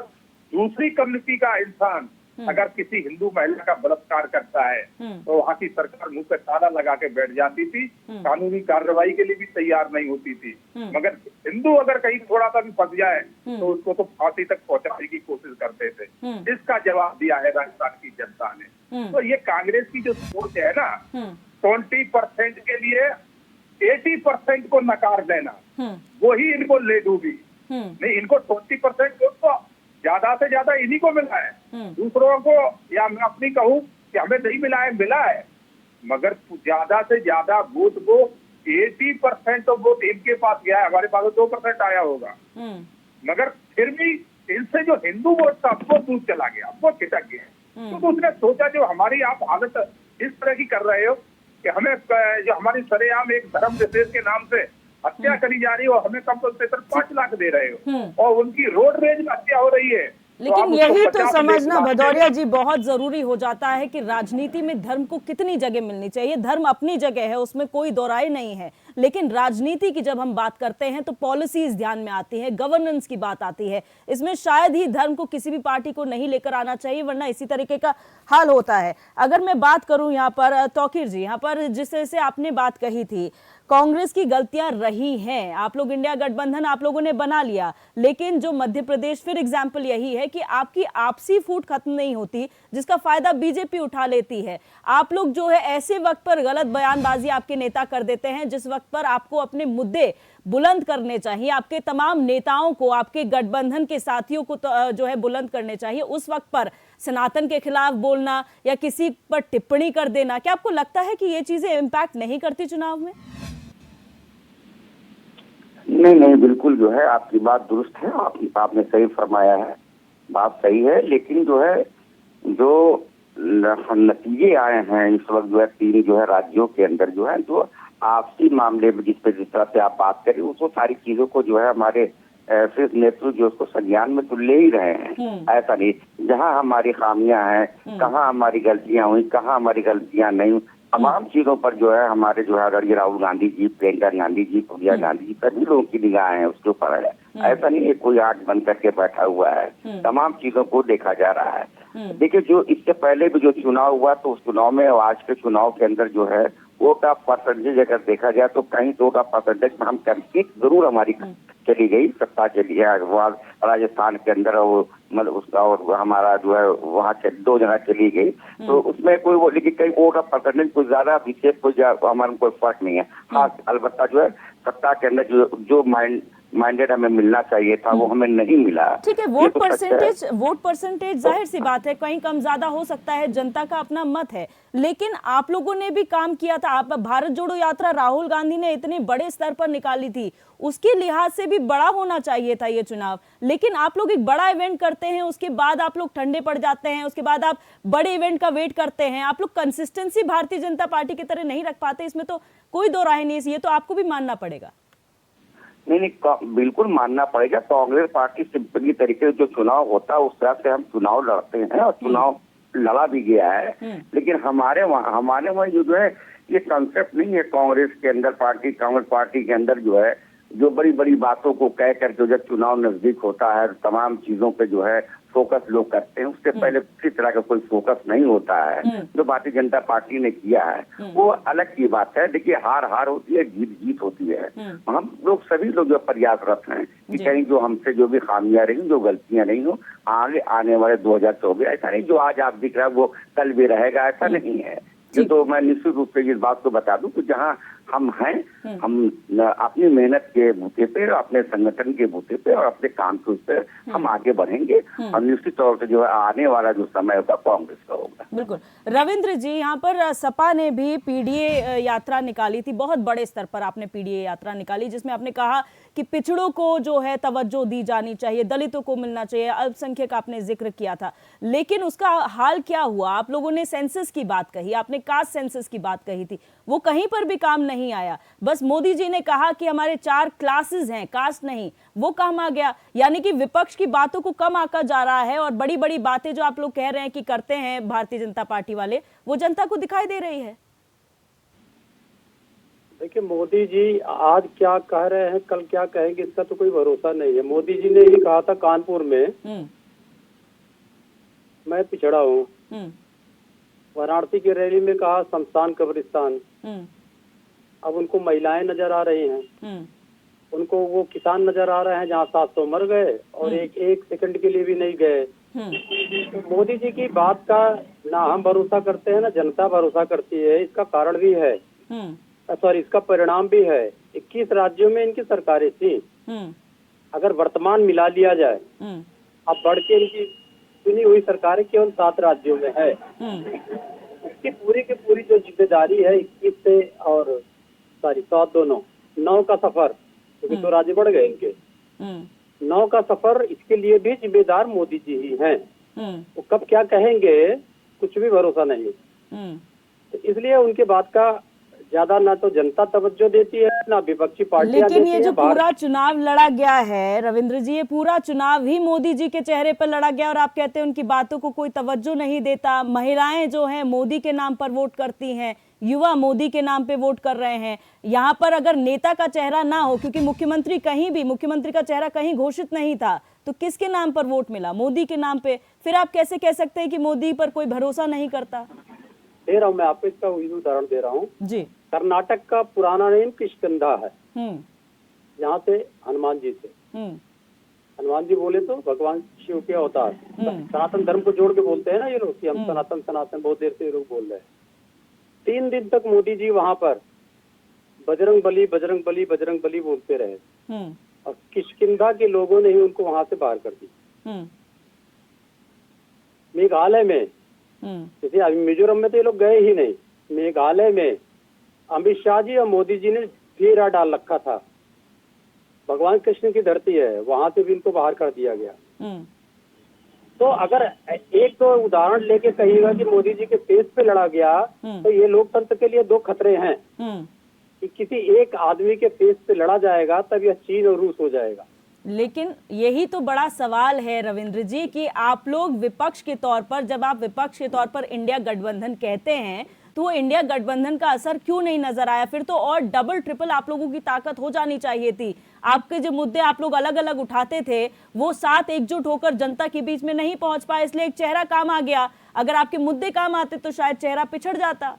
दूसरी कम्युनिटी का इंसान अगर किसी हिंदू महिला का बलात्कार करता है तो वहाँ की सरकार मुंह पे ताला लगा के बैठ जाती थी, कानूनी कार्रवाई के लिए भी तैयार नहीं होती थी। मगर हिंदू अगर कहीं थोड़ा सा भी फंस जाए तो उसको तो फांसी तक पहुंचाने की कोशिश करते थे। इसका जवाब दिया है राजस्थान की जनता ने। तो ये कांग्रेस की जो सोच है ना, 20% के लिए 80% को नकार देना, वही इनको ले डूबी। नहीं, इनको 20% वोट तो ज्यादा से ज्यादा इन्हीं को मिला है, दूसरों को, या मैं अपनी कहूँ कि हमें नहीं मिला है, मिला है, मगर ज्यादा से ज्यादा वोट को 80% तो वोट इनके पास गया है। हमारे पास तो 2% आया होगा, मगर फिर भी इनसे जो हिंदू वोट था वो दूर चला गया, वो खिटक गया। तो उसने सोचा जो हमारी आप हालत इस तरह की कर रहे हो कि हमें जो हमारी सरेआम एक धर्म विशेष के नाम से हत्या करी जा रही है और हमें कंपनसेशन 5 लाख दे रहे हो, और उनकी रोड रेज में हत्या हो रही है। लेकिन यही तो समझना भदौरिया जी बहुत जरूरी हो जाता है कि राजनीति में धर्म को कितनी जगह मिलनी चाहिए। धर्म अपनी जगह है, उसमें कोई दोराई नहीं है, लेकिन राजनीति की जब हम बात करते हैं तो पॉलिसीज ध्यान में आती है, गवर्नेंस की बात आती है। इसमें शायद ही धर्म को किसी भी पार्टी को नहीं लेकर आना चाहिए, वरना इसी तरीके का हाल होता है। अगर मैं बात करूं यहाँ पर तौकीर जी, यहाँ पर जिस तरह से आपने बात कही थी, कांग्रेस की गलतियां रही हैं, आप लोग इंडिया गठबंधन आप लोगों ने बना लिया, लेकिन जो मध्य प्रदेश फिर एग्जाम्पल यही है कि आपकी आपसी फूट खत्म नहीं होती, जिसका फायदा बीजेपी उठा लेती है। आप लोग जो है ऐसे वक्त पर गलत बयानबाजी आपके नेता कर देते हैं जिस वक्त पर आपको अपने मुद्दे बुलंद करने चाहिए, आपके तमाम नेताओं को, आपके गठबंधन के साथियों को जो है बुलंद करने चाहिए। उस वक्त पर सनातन के खिलाफ बोलना या किसी पर टिप्पणी कर देना, क्या आपको लगता है कि ये चीजें इम्पैक्ट नहीं करती चुनाव में? नहीं नहीं, बिल्कुल जो है आपकी बात दुरुस्त है, आपने सही फरमाया है, बात सही है। लेकिन जो है जो नतीजे आए हैं इस वक्त जो है 3 जो है राज्यों के अंदर जो है जो आपसी मामले में जिस तरह से आप बात करें उसको सारी चीजों को जो है हमारे शीर्ष नेतृत्व जो उसको संज्ञान में तो ले ही रहे हैं। ऐसा नहीं, जहाँ हमारी खामियां हैं, कहाँ हमारी गलतियां हुई, कहाँ हमारी गलतियां नहीं हुई, तमाम चीजों पर जो है हमारे जो है आदरणीय राहुल गांधी जी, प्रियंका गांधी जी, सोनिया गांधी जी, सभी लोगों की निगाह है उसके ऊपर है। ऐसा नहीं है कोई आंख बंद करके बैठा हुआ है, तमाम चीजों को देखा जा रहा है। देखिए जो इससे पहले भी जो चुनाव हुआ तो उस चुनाव में और आज के चुनाव के अंदर जो है वोट ऑफ परसेंटेज अगर देखा जाए तो कहीं वोट ऑफ परसेंटेज में हम कहीं जरूर हमारी चली गई, सत्ता चली है राजस्थान के अंदर, मतलब उसका और हमारा जो है वहाँ 2 जगह चली गई। तो उसमें कोई वो, लेकिन कहीं वोट ऑफ परसेंटेज कुछ ज्यादा विशेष कुछ हमारा कोई फर्क नहीं है। हाँ अलबत्ता जो है सत्ता के अंदर जो माइंडेड हमें मिलना चाहिए था वो हमें नहीं मिला। ठीक है, वोट परसेंटेज जाहिर सी बात है कहीं कम ज्यादा हो सकता है, जनता का अपना मत है, लेकिन आप लोगों ने भी काम किया था। आप भारत जोड़ो यात्रा राहुल गांधी ने इतने बड़े स्तर पर निकाली थी, उसके लिहाज से भी बड़ा होना चाहिए था ये चुनाव, लेकिन आप लोग एक बड़ा इवेंट करते हैं, उसके बाद आप लोग ठंडे पड़ जाते हैं, उसके बाद आप बड़े इवेंट का वेट करते हैं। आप लोग कंसिस्टेंसी भारतीय जनता पार्टी की तरह नहीं रख पाते, इसमें तो कोई दो राय नहीं है, ये तो आपको भी मानना पड़ेगा। नहीं, बिल्कुल मानना पड़ेगा। कांग्रेस पार्टी सिंपली तरीके से जो चुनाव होता है उस तरह से हम चुनाव लड़ते हैं और चुनाव लड़ा भी गया है। लेकिन हमारे वहाँ जो है ये कंसेप्ट नहीं है कांग्रेस के अंदर, कांग्रेस पार्टी के अंदर जो है जो बड़ी बड़ी बातों को कह करके जब चुनाव नजदीक होता है तमाम चीजों पे जो है फोकस लोग करते हैं, उससे पहले किसी तरह का कोई फोकस नहीं होता है। जो भारतीय जनता पार्टी ने किया है वो अलग की बात है। देखिए हार होती है, जीत होती है। हम लोग सभी लोग जो प्रयासरत हैं कि कहीं जो हमसे जो भी खामियां रही, जो गलतियां नहीं हो, आगे आने वाले 2024 ऐसा नहीं जो आज आप दिख रहा है वो कल भी रहेगा, ऐसा नहीं है। ये तो मैं निश्चित रूप से इस बात को बता दूं कि जहां हम हैं, हम अपनी मेहनत के बूते पे, अपने संगठन के बूते पे और अपने काम के उस पर हम आगे बढ़ेंगे और निश्चित तौर से जो है आने वाला जो समय होगा कांग्रेस का होगा। बिल्कुल। रविंद्र जी, यहाँ पर सपा ने भी पीडीए यात्रा निकाली थी, बहुत बड़े स्तर पर आपने पीडीए यात्रा निकाली, जिसमें आपने कहा कि पिछड़ों को जो है तवज्जो दी जानी चाहिए, दलितों को मिलना चाहिए, अल्पसंख्यक आपने जिक्र किया था, लेकिन उसका हाल क्या हुआ? आप लोगों ने सेंसस की बात कही, आपने कास्ट सेंसस की बात कही थी, वो कहीं पर भी काम नहीं आया। बस मोदी जी ने कहा कि हमारे 4 क्लासेस हैं, कास्ट नहीं, वो काम आ गया। यानी कि विपक्ष की बातों को कम आका जा रहा है और बड़ी बड़ी बातें जो आप लोग कह रहे हैं कि करते हैं भारतीय जनता पार्टी वाले, वो जनता को दिखाई दे रही है। देखिए मोदी जी आज क्या कह रहे हैं, कल क्या कहेंगे, इसका तो कोई भरोसा नहीं है। मोदी जी ने ये कहा था कानपुर में मैं पिछड़ा हूँ, वाराणसी की रैली में कहा शमशान कब्रिस्तान। अब उनको महिलाएं नजर आ रही हैं, उनको वो किसान नजर आ रहे हैं जहाँ 700 मर गए और एक सेकंड के लिए भी नहीं गए। तो मोदी जी की बात का ना हम भरोसा करते हैं ना जनता भरोसा करती है। इसका कारण भी है, सॉरी इसका परिणाम भी है। 21 राज्यों में इनकी सरकारें थी, अगर वर्तमान मिला लिया जाए, अब बढ़ के इनकी चुनी हुई सरकारें केवल 7 राज्यों में है। इसकी पूरी की पूरी जो जिम्मेदारी है 21 से और 7 दोनों 9 का सफर, क्योंकि 2 राज्य बढ़ गए इनके, 9 का सफर, इसके लिए भी जिम्मेदार मोदी जी ही हैं। वो कब क्या कहेंगे कुछ भी भरोसा नहीं। तो इसलिए उनके बात का ज्यादा ना तो जनता तवज्जो देती है ना विपक्षी पार्टियां। लेकिन ये जो पूरा चुनाव लड़ा गया है रविंद्र जी, ये पूरा चुनाव ही मोदी जी के चेहरे पर लड़ा गया और आप कहते हैं उनकी बातों को कोई तवज्जो नहीं देता। महिलाएं जो हैं मोदी के नाम पर वोट करती हैं, युवा मोदी के नाम पे वोट कर रहे हैं। यहाँ पर अगर नेता का चेहरा ना हो, क्योंकि मुख्यमंत्री का चेहरा कहीं घोषित नहीं था, तो किसके नाम पर वोट मिला? मोदी के नाम पे। फिर आप कैसे कह सकते हैं कि मोदी पर कोई भरोसा नहीं करता? दे रहा हूँ मैं आपको, इसका उदाहरण दे रहा हूँ जी। कर्नाटक का पुराना नेम किष्किंधा है, यहाँ से हनुमान जी से। हनुमान जी बोले तो भगवान शिव के अवतार, सनातन धर्म को जोड़ के बोलते हैं ना ये लोग कि हम सनातन बहुत देर से ये लोग बोल रहे हैं। 3 दिन तक मोदी जी वहां पर बजरंग बली बजरंग बली बजरंग बली बोलते रहे और किष्किंधा के लोगों ने ही उनको वहां से बाहर कर दी। मेघालय में जैसे अभी मिजोरम में तो ये लोग गए ही नहीं, मेघालय में अमित शाह जी और मोदी जी ने फेरा डाल रखा था। भगवान कृष्ण की धरती है, वहां से भी इनको बाहर कर दिया गया। तो अगर एक तो उदाहरण लेके कहिएगा कि मोदी जी के फेस पे लड़ा गया, तो ये लोकतंत्र के लिए दो खतरे हैं कि किसी एक आदमी के फेस पे लड़ा जाएगा तब यह चीन और रूस हो जाएगा। लेकिन यही तो बड़ा सवाल है रविंद्र जी कि आप लोग विपक्ष के तौर पर, जब आप विपक्ष के तौर पर इंडिया गठबंधन कहते हैं, तो वो इंडिया गठबंधन का असर क्यों नहीं नजर आया? फिर तो और डबल ट्रिपल आप लोगों की ताकत हो जानी चाहिए थी। आपके जो मुद्दे आप लोग अलग अलग उठाते थे वो साथ एकजुट होकर जनता के बीच में नहीं पहुंच पाए, इसलिए एक चेहरा काम आ गया। अगर आपके मुद्दे काम आते तो शायद चेहरा पिछड़ जाता।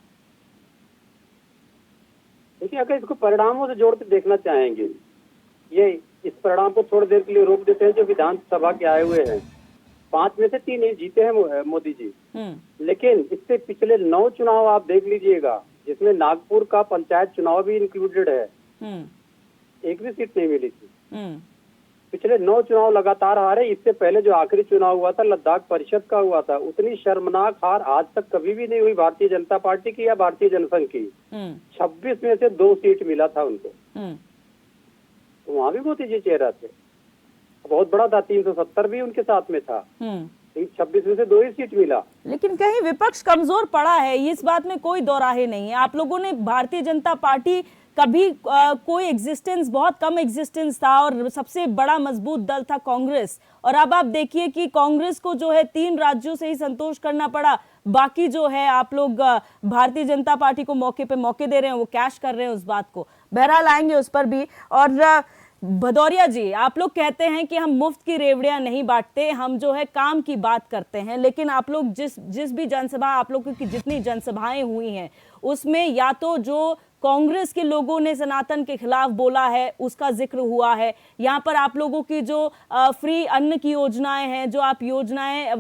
देखिए, अगर इसको परिणामों से जोड़ के देखना चाहेंगे, ये इस परिणाम को थोड़ी देर के लिए रोक देते हैं। जो विधानसभा के आए हुए हैं 5 में से 3 ही जीते हैं मोदी जी, लेकिन इससे पिछले 9 चुनाव आप देख लीजिएगा, जिसमें नागपुर का पंचायत चुनाव भी इंक्लूडेड है, एक भी सीट नहीं मिली थी। पिछले 9 चुनाव लगातार हारे। इससे पहले जो आखिरी चुनाव हुआ था लद्दाख परिषद का हुआ था, उतनी शर्मनाक हार आज तक कभी भी नहीं हुई भारतीय जनता पार्टी की या भारतीय जनसंघ की। 26 में से 2 सीट मिला था उनको, तो वहां भी मोदी जी चेहरा थे, बहुत बड़ा था, 370 भी उनके साथ में था। 26 में से 2 ही सीट मिला। लेकिन कहीं विपक्ष कमजोर पड़ा है, इस बात में कोई दो राहे नहीं है। आप लोगों ने भारतीय जनता पार्टी कभी कोई एग्जिस्टेंस, बहुत कम एग्जिस्टेंस था और सबसे बड़ा मजबूत दल था कांग्रेस, और अब आप देखिए कि कांग्रेस को जो है 3 राज्यों से ही संतोष करना पड़ा। बाकी जो है आप लोग भारतीय जनता पार्टी को मौके पे मौके दे रहे हैं, वो कैश कर रहे हैं उस बात को। बहरहाल आएंगे उस पर भी। और भदौरिया जी, आप लोग कहते हैं कि हम मुफ्त की रेवड़ियां नहीं बांटते, हम जो है काम की बात करते हैं, लेकिन आप लोग जिस भी जनसभा, आप लोगों की जितनी जनसभाएं हुई हैं उसमें या तो जो कांग्रेस के लोगों ने सनातन के खिलाफ बोला है उसका जिक्र हुआ है, यहाँ पर आप लोगों की जो फ्री अन्न की योजनाएं हैं, जो आप योजनाएं,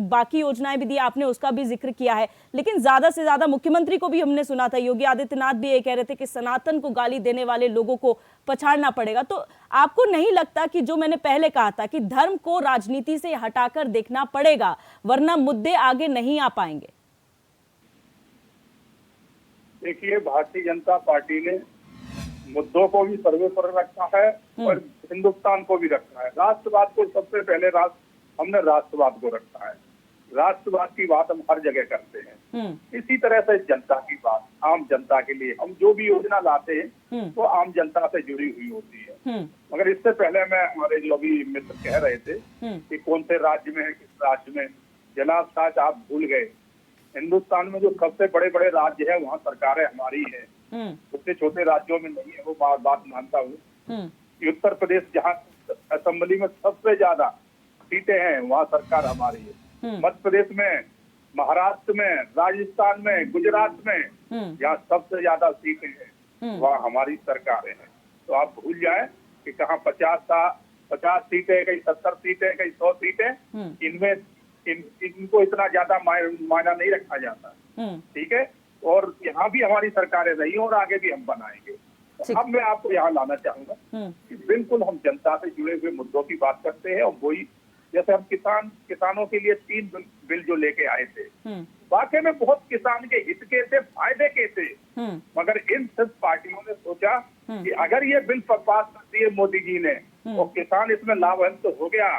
बाकी योजनाएं भी दी आपने, उसका भी जिक्र किया है। लेकिन ज्यादा से ज्यादा मुख्यमंत्री को भी हमने सुना था, योगी आदित्यनाथ भी ये कह रहे थे कि सनातन को गाली देने वाले लोगों को पछाड़ना पड़ेगा। तो आपको नहीं लगता कि जो मैंने पहले कहा था कि धर्म को राजनीति से हटाकर देखना पड़ेगा, वरना मुद्दे आगे नहीं आ पाएंगे? देखिए, भारतीय जनता पार्टी ने मुद्दों को भी सर्वोपरि रखा है और हिंदुस्तान को भी रखा है। राष्ट्रवाद को सबसे पहले हमने राष्ट्रवाद को रखा है। राष्ट्रवाद की बात हम हर जगह करते हैं। इसी तरह से जनता की बात, आम जनता के लिए हम जो भी योजना लाते हैं वो आम जनता से जुड़ी हुई होती है। मगर इससे पहले मैं, हमारे जो अभी मित्र कह रहे थे कि कौन से राज्य में है, किस राज्य में, जनाब साहब आप भूल गए, हिंदुस्तान में जो सबसे बड़े बड़े राज्य है वहाँ सरकारें हमारी है, उससे छोटे राज्यों में नहीं है। वो बात मानता हूँ। उत्तर प्रदेश जहाँ असेंबली में सबसे ज्यादा सीटें हैं वहाँ सरकार हमारी है। मध्य प्रदेश में, महाराष्ट्र में, राजस्थान में, गुजरात में, जहाँ सबसे ज्यादा सीटें हैं वहाँ हमारी सरकारें हैं। तो आप भूल जाए कि कहाँ 50 सीटें, कहीं 70 सीटें, कहीं 100 सीटें, इनमें इनको इतना ज्यादा मायना नहीं रखा जाता। ठीक है, और यहाँ भी हमारी सरकारें रही और आगे भी हम बनाएंगे। अब मैं आपको यहाँ लाना चाहूंगा कि बिल्कुल हम जनता से जुड़े हुए मुद्दों की बात करते हैं, और वही जैसे हम किसानों के लिए 3 बिल जो लेके आए थे, वाकई में बहुत किसान के हित के थे, फायदे के थे। मगर इन सब पार्टियों ने सोचा कि अगर ये बिल पास कर दिए मोदी जी ने और किसान इसमें लाभान्वित हो गया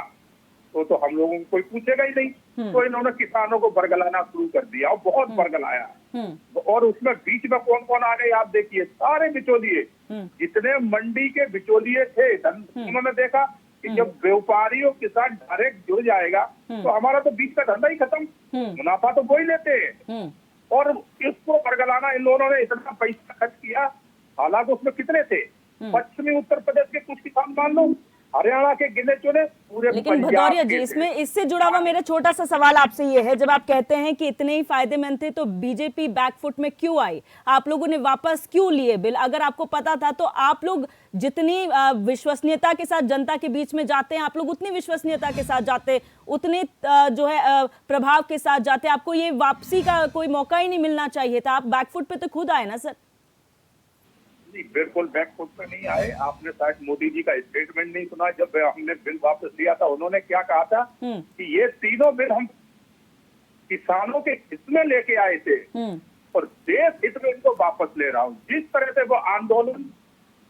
तो हम लोगों को कोई पूछेगा ही नहीं। तो इन्होंने किसानों को बरगलाना शुरू कर दिया और बहुत बरगलाया। और उसमें बीच में कौन कौन आ गए आप देखिए, सारे बिचौलिए, जितने मंडी के बिचौलिए थे, उन्होंने देखा कि जब व्यापारी और किसान डायरेक्ट जुड़ जाएगा तो हमारा तो बीच का धंधा ही खत्म, मुनाफा तो वो ही लेते हैं। और इसको बरगलाना इन लोगों ने इतना पैसा खर्च किया, हालांकि उसमें कितने थे, पश्चिमी उत्तर प्रदेश के कुछ किसान मान लो, हरियाणा के गिने चुने, पूरे। लेकिन भदौरिया जी, इससे जुड़ा हुआ मेरा छोटा सा सवाल आपसे ये है, जब आप कहते हैं कि इतने ही फायदेमंद थे तो बीजेपी बैकफुट में क्यों आई? आप लोगों ने वापस क्यों लिए बिल? अगर आपको पता था तो आप लोग जितनी विश्वसनीयता के साथ जनता के बीच में जाते हैं, आप लोग उतनी विश्वसनीयता के साथ जाते, उतने जो है प्रभाव के साथ जाते। आपको ये वापसी का कोई मौका ही नहीं मिलना चाहिए था। आप बैकफुट पे तो खुद आए ना सर। बिल्कुल बैकफुट पे नहीं आए। आपने शायद मोदी जी का स्टेटमेंट नहीं सुना। जब हमने बिल वापस लिया था, उन्होंने क्या कहा था कि ये तीनों बिल हम किसानों के हित में लेके आए थे और देश हित में इनको वापस ले रहा हूँ। जिस तरह से वो आंदोलन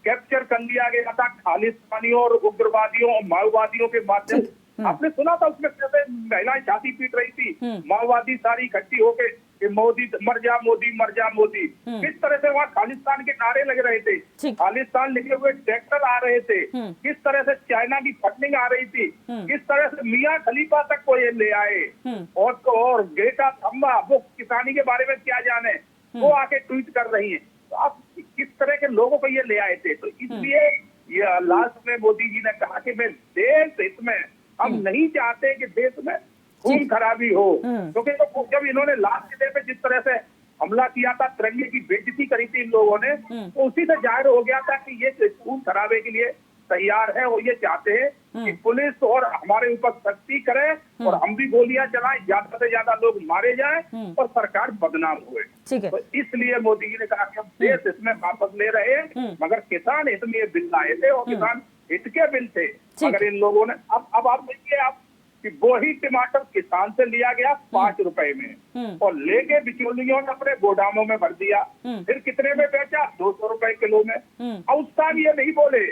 कैप्चर कर लिया गया था खालिस्तानियों और उग्रवादियों और माओवादियों के माध्यम से। आपने सुना था उसमें कैसे महिलाएं छाती पीट रही थी, माओवादी सारी इकट्ठी होके कि मोदी मर जा, मोदी मर जा, मोदी। किस तरह से वहाँ खालिस्तान के नारे लग रहे थे, खालिस्तान लिखे हुए ट्रैक्टर आ रहे थे, किस तरह से चाइना की फंडिंग आ रही थी, किस तरह से मियां खलीफा तक को ये ले आए। और ग्रेटा थम्बा वो किसानी के बारे में क्या जाने, वो आके ट्वीट कर रही है। तो आप किस तरह के लोगों को ये ले आए थे। तो इसलिए ये लास्ट में मोदी जी ने कहा कि मैं देश हित में, हम नहीं चाहते कि देश में खून खराबी हो, क्योंकि तो जब इन्होंने लास्ट के डे पे जिस तरह से हमला किया था, तिरंगे की बेइज्जती करी थी इन लोगों ने, तो उसी से जाहिर हो गया था कि ये खून खराबे के लिए तैयार है और ये चाहते हैं कि पुलिस और हमारे ऊपर सख्ती करे और हम भी गोलियां चलाएं, ज्यादा से ज्यादा लोग मारे जाएं और सरकार बदनाम हुए। तो इसलिए मोदी जी ने कहा कि हम देश इसमें वापस ले रहे हैं, मगर किसान हित में ये बिल लाए थे और किसान हित के बिल थे। मगर इन लोगों ने अब आप देखिए आप कि वही टमाटर किसान से लिया गया 5 रुपए में और लेके बिचौलियों ने अपने गोदामों में भर दिया, फिर कितने में बेचा, 200 रुपए किलो में। और उस टाइम ये नहीं बोले,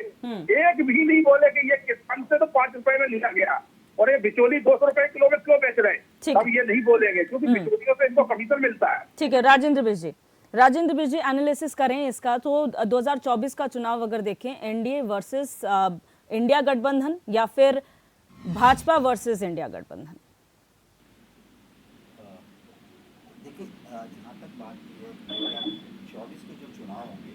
एक भी नहीं बोले कि ये किसान से तो 5 रुपए में लिया गया और ये बिचौली 200 रुपए किलो में क्यों बेच रहे, तब ये नहीं बोलेंगे क्योंकि बिचौलियों से इनको कमीशन मिलता है। ठीक है राजेंद्र बिज जी एनालिसिस करें इसका। तो 2024 का चुनाव अगर देखें, एनडीए वर्सेस इंडिया गठबंधन या फिर भाजपा वर्सेस इंडिया गठबंधन? देखिए, जहाँ तक बात की है 2024 के जो चुनाव होंगे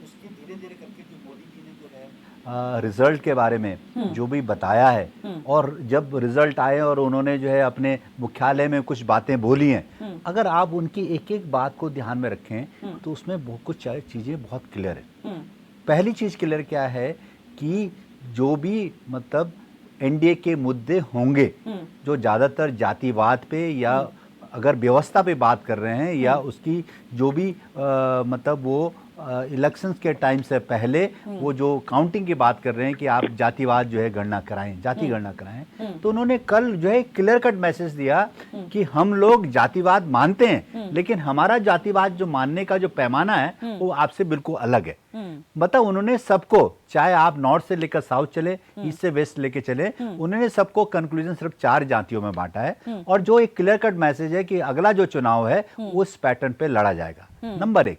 उसके धीरे धीरे करके जो मोदी जी ने जो है रिजल्ट के बारे में जो भी बताया है, और जब रिजल्ट आए और उन्होंने जो है अपने मुख्यालय में कुछ बातें बोली हैं, अगर आप उनकी एक एक बात को ध्यान में रखें तो उसमें बहुत कुछ चीज़ें बहुत क्लियर है। पहली चीज़ क्लियर क्या है कि जो भी मतलब एनडीए के मुद्दे होंगे जो ज़्यादातर जातिवाद पे या अगर व्यवस्था पे बात कर रहे हैं या उसकी जो भी मतलब वो इलेक्शंस के टाइम से पहले वो जो काउंटिंग की बात कर रहे हैं कि आप जातिवाद जो है गणना कराएं, जाति गणना कराएं, तो उन्होंने कल जो है क्लियर कट मैसेज दिया कि हम लोग जातिवाद मानते हैं लेकिन हमारा जातिवाद जो मानने का जो पैमाना है वो आपसे बिल्कुल अलग है। मतलब उन्होंने सबको, चाहे आप नॉर्थ से लेकर साउथ चले, ईस्ट से वेस्ट लेके चले, उन्होंने सबको कंक्लूजन सिर्फ 4 जातियों में बांटा है और जो एक क्लियर कट मैसेज है कि अगला जो चुनाव है उस पैटर्न पे लड़ा जाएगा। नंबर 1।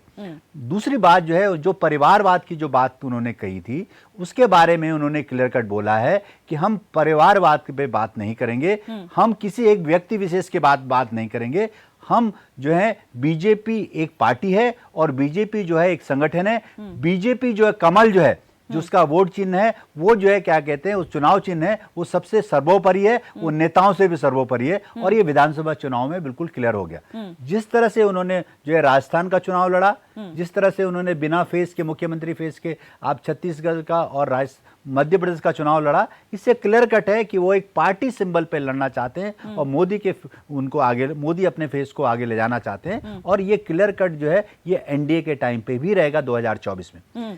दूसरी बात जो है, जो परिवारवाद की जो बात उन्होंने कही थी उसके बारे में उन्होंने क्लियर कट बोला है कि हम परिवारवाद पे बात नहीं करेंगे, हम किसी एक व्यक्ति विशेष के बात नहीं करेंगे, हम जो है बीजेपी एक पार्टी है और बीजेपी जो है एक संगठन है। बीजेपी जो है कमल जो है, जो उसका वोट चिन्ह है, वो जो है क्या कहते हैं, उस चुनाव चिन्ह है, वो सबसे सर्वोपरि है, वो नेताओं से भी सर्वोपरि है और ये विधानसभा चुनाव में बिल्कुल क्लियर हो गया। जिस तरह से उन्होंने जो है राजस्थान का चुनाव लड़ा, जिस तरह से उन्होंने बिना फेस के, मुख्यमंत्री फेस के आप छत्तीसगढ़ का और मध्य प्रदेश का चुनाव लड़ा, इससे क्लियर कट है कि वो एक पार्टी सिंबल पे लड़ना चाहते हैं और मोदी अपने फेस को आगे ले जाना चाहते हैं और ये क्लियर कट जो है ये एनडीए के टाइम पे भी रहेगा 2024 में।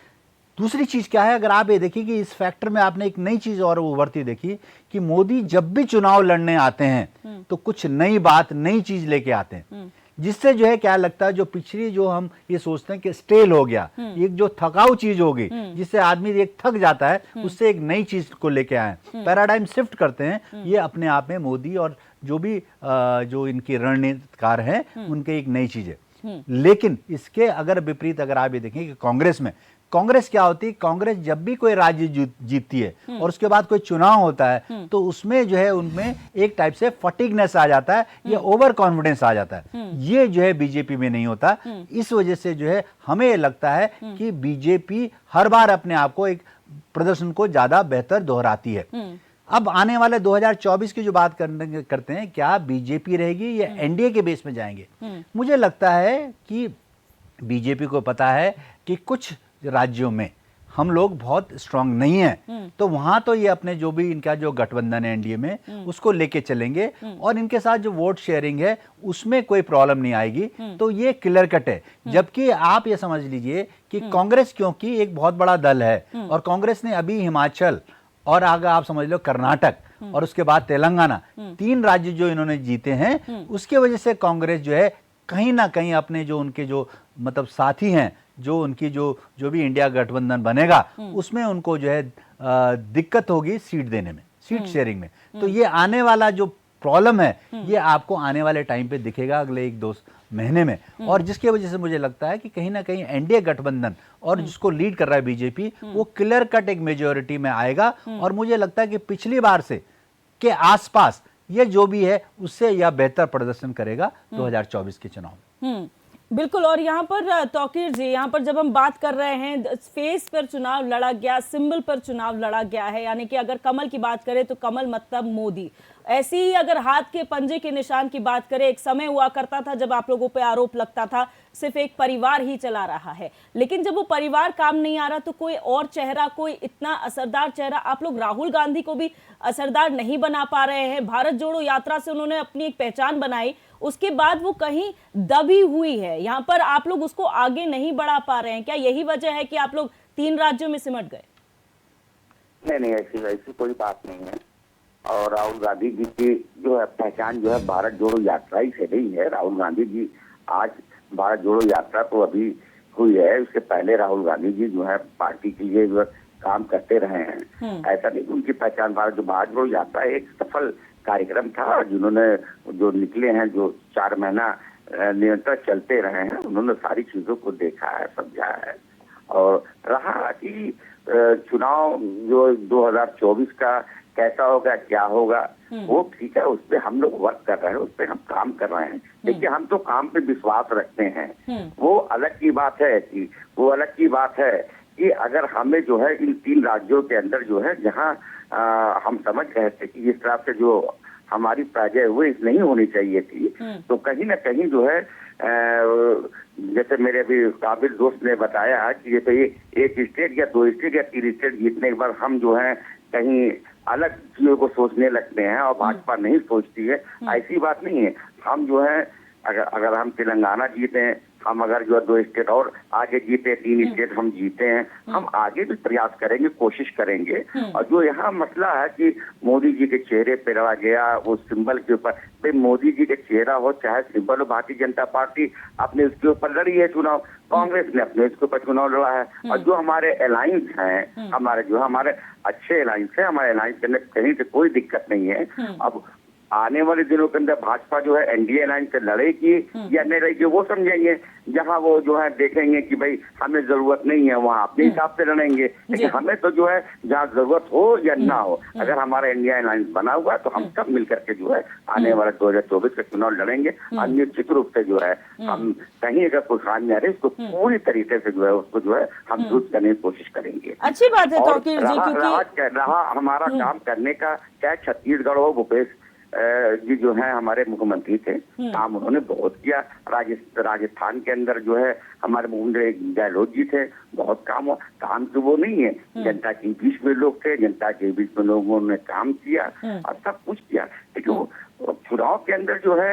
दूसरी चीज क्या है, अगर आप ये देखिए कि इस फैक्टर में आपने एक नई चीज और उभरती देखी कि मोदी जब भी चुनाव लड़ने आते हैं तो कुछ नई बात, नई चीज लेके आते हैं, जिससे जो है क्या लगता है, जो पिछली जो हम ये सोचते हैं कि स्टेल हो गया, एक जो थकाऊ चीज हो गई जिससे आदमी एक थक जाता है, उससे एक नई चीज को लेके आए, पैराडाइम शिफ्ट करते हैं। ये अपने आप में मोदी और जो भी जो इनके रणनीतिकार हैं उनके एक नई चीज है। लेकिन इसके अगर विपरीत अगर आप ये देखें कि कांग्रेस क्या होती है, कांग्रेस जब भी कोई राज्य जीतती है और उसके बाद कोई चुनाव होता है तो उसमें जो है उनमें एक टाइप से फटीगनेस आ जाता है या ओवर कॉन्फिडेंस आ जाता है। ये जो है बीजेपी में नहीं होता। इस वजह से जो है हमें लगता है कि बीजेपी हर बार अपने आप को एक प्रदर्शन को ज्यादा बेहतर दोहराती है। अब आने वाले 2024 की जो बात करते हैं, क्या बीजेपी रहेगी या एनडीए के बेस में जाएंगे? मुझे लगता है कि बीजेपी को पता है कि कुछ राज्यों में हम लोग बहुत स्ट्रांग नहीं हैं, तो वहां तो ये अपने जो भी इनका जो गठबंधन है एनडीए में उसको लेके चलेंगे और इनके साथ जो वोट शेयरिंग है उसमें कोई प्रॉब्लम नहीं आएगी। तो ये क्लियर कट है। जबकि आप ये समझ लीजिए कि कांग्रेस क्योंकि एक बहुत बड़ा दल है और कांग्रेस ने अभी हिमाचल और आगे आप समझ लो कर्नाटक और उसके बाद तेलंगाना, 3 राज्य जो इन्होंने जीते हैं, उसके वजह से कांग्रेस जो है कहीं ना कहीं अपने जो उनके जो मतलब साथी हैं जो उनकी जो भी इंडिया गठबंधन बनेगा उसमें उनको जो है दिक्कत होगी सीट देने में, सीट शेयरिंग में। तो ये आने वाला जो प्रॉब्लम है ये आपको आने वाले टाइम पे दिखेगा अगले 1-2 महीने में, और जिसकी वजह से मुझे लगता है कि कहीं ना कहीं एनडीए गठबंधन और जिसको लीड कर रहा है बीजेपी वो क्लियर कट एक मेजोरिटी में आएगा, और मुझे लगता है कि पिछली बार से के आसपास ये जो भी है उससे या बेहतर प्रदर्शन करेगा 2024 के चुनाव में। बिल्कुल। और यहाँ पर तौकीर जी, यहाँ पर जब हम बात कर रहे हैं फेस पर चुनाव लड़ा गया, सिंबल पर चुनाव लड़ा गया है, यानी कि अगर कमल की बात करें तो कमल मतलब मोदी। ऐसी ही अगर हाथ के पंजे के निशान की बात करें, एक समय हुआ करता था जब आप लोगों पे आरोप लगता था सिर्फ एक परिवार ही चला रहा है, लेकिन जब वो परिवार काम नहीं आ रहा तो कोई और चेहरा, कोई इतना असरदार चेहरा, आप लोग राहुल गांधी को भी असरदार नहीं बना पा रहे हैं। भारत जोड़ो यात्रा से उन्होंने अपनी एक पहचान बनाई, उसके बाद वो कहीं दबी हुई है, यहाँ पर आप लोग उसको आगे नहीं बढ़ा पा रहे हैं। क्या यही वजह है कि आप लोग 3 राज्यों में सिमट गए? नहीं, ऐसी कोई बात नहीं है। और राहुल गांधी जी की जो है पहचान जो है भारत जोड़ो यात्रा ही से नहीं है। राहुल गांधी जी आज भारत जोड़ो यात्रा तो अभी हुई है, उसके पहले राहुल गांधी जी जो है पार्टी के लिए जो काम करते रहे हैं। ऐसा नहीं, उनकी पहचान भारत जोड़ो यात्रा एक सफल कार्यक्रम था, जिन्होंने जो निकले हैं, जो 4 महीना निरंतर चलते रहे हैं, उन्होंने सारी चीजों को देखा है, समझा है। और रहा कि चुनाव जो 2024 का कैसा होगा, क्या होगा, वो ठीक है, उस पर हम लोग वर्क कर रहे हैं, उस पर हम काम कर रहे हैं। देखिए, हम तो काम पे विश्वास रखते हैं। वो अलग की बात है कि अगर हमें जो है इन 3 राज्यों के अंदर जो है जहाँ हम समझ रहे थे कि इस तरह से जो हमारी पराजय हुई नहीं होनी चाहिए थी, तो कहीं ना कहीं जो है जैसे मेरे अभी काबिल दोस्त ने बताया कि ये तो एक स्टेट या 2 स्टेट या 3 स्टेट जीतने के बाद हम जो है कहीं अलग चीजों को सोचने लगते हैं और भाजपा नहीं सोचती है। ऐसी बात नहीं है। हम जो है अगर हम तेलंगाना जीते हैं, हम अगर जो 2 स्टेट और आगे जीते, 3 स्टेट हम जीते हैं, हम आगे भी प्रयास करेंगे, कोशिश करेंगे। और जो यहाँ मसला है कि मोदी जी के चेहरे पे लड़ा गया वो सिंबल के ऊपर, भाई मोदी जी के चेहरा हो चाहे सिंबल हो, भारतीय जनता पार्टी अपने उसके ऊपर लड़ी है चुनाव, कांग्रेस ने अपने उसके ऊपर चुनाव लड़ा है। और जो हमारे अलायंस हैं, हमारे अच्छे अलायंस है, हमारे अलायंस के अंदर कहीं से कोई दिक्कत नहीं है। अब आने वाले दिनों के अंदर भाजपा जो है एनडीए अलायंस से लड़ेगी या नहीं लड़ेगी वो समझेंगे, जहां वो जो है देखेंगे कि भाई हमें जरूरत नहीं है वहां अपने हिसाब से लड़ेंगे। लेकिन हमें तो जो है जहां जरूरत हो या ना हो, अगर हमारा इंडिया अलायंस बना हुआ है तो हम सब मिलकर के जो है आने वाले 2024 के चुनाव लड़ेंगे। और निश्चित रूप से जो है हम कहीं अगर कोई खामी आ रही है उसको पूरी तरीके से जो है उसको जो है हम दूर करने की कोशिश करेंगे। अच्छी बात है तौकीर जी, क्योंकि रहा हमारा काम करने का, चाहे छत्तीसगढ़ हो, भूपेश जी जो है हमारे मुख्यमंत्री थे, काम उन्होंने बहुत किया। राजस्थान के अंदर जो है हमारे मुख्यमंत्री गहलोत जी थे, बहुत काम हुआ। काम तो वो नहीं है, जनता के बीच में लोग थे, जनता के बीच में लोगों ने काम किया और सब कुछ किया। लेकिन चुनाव के अंदर जो है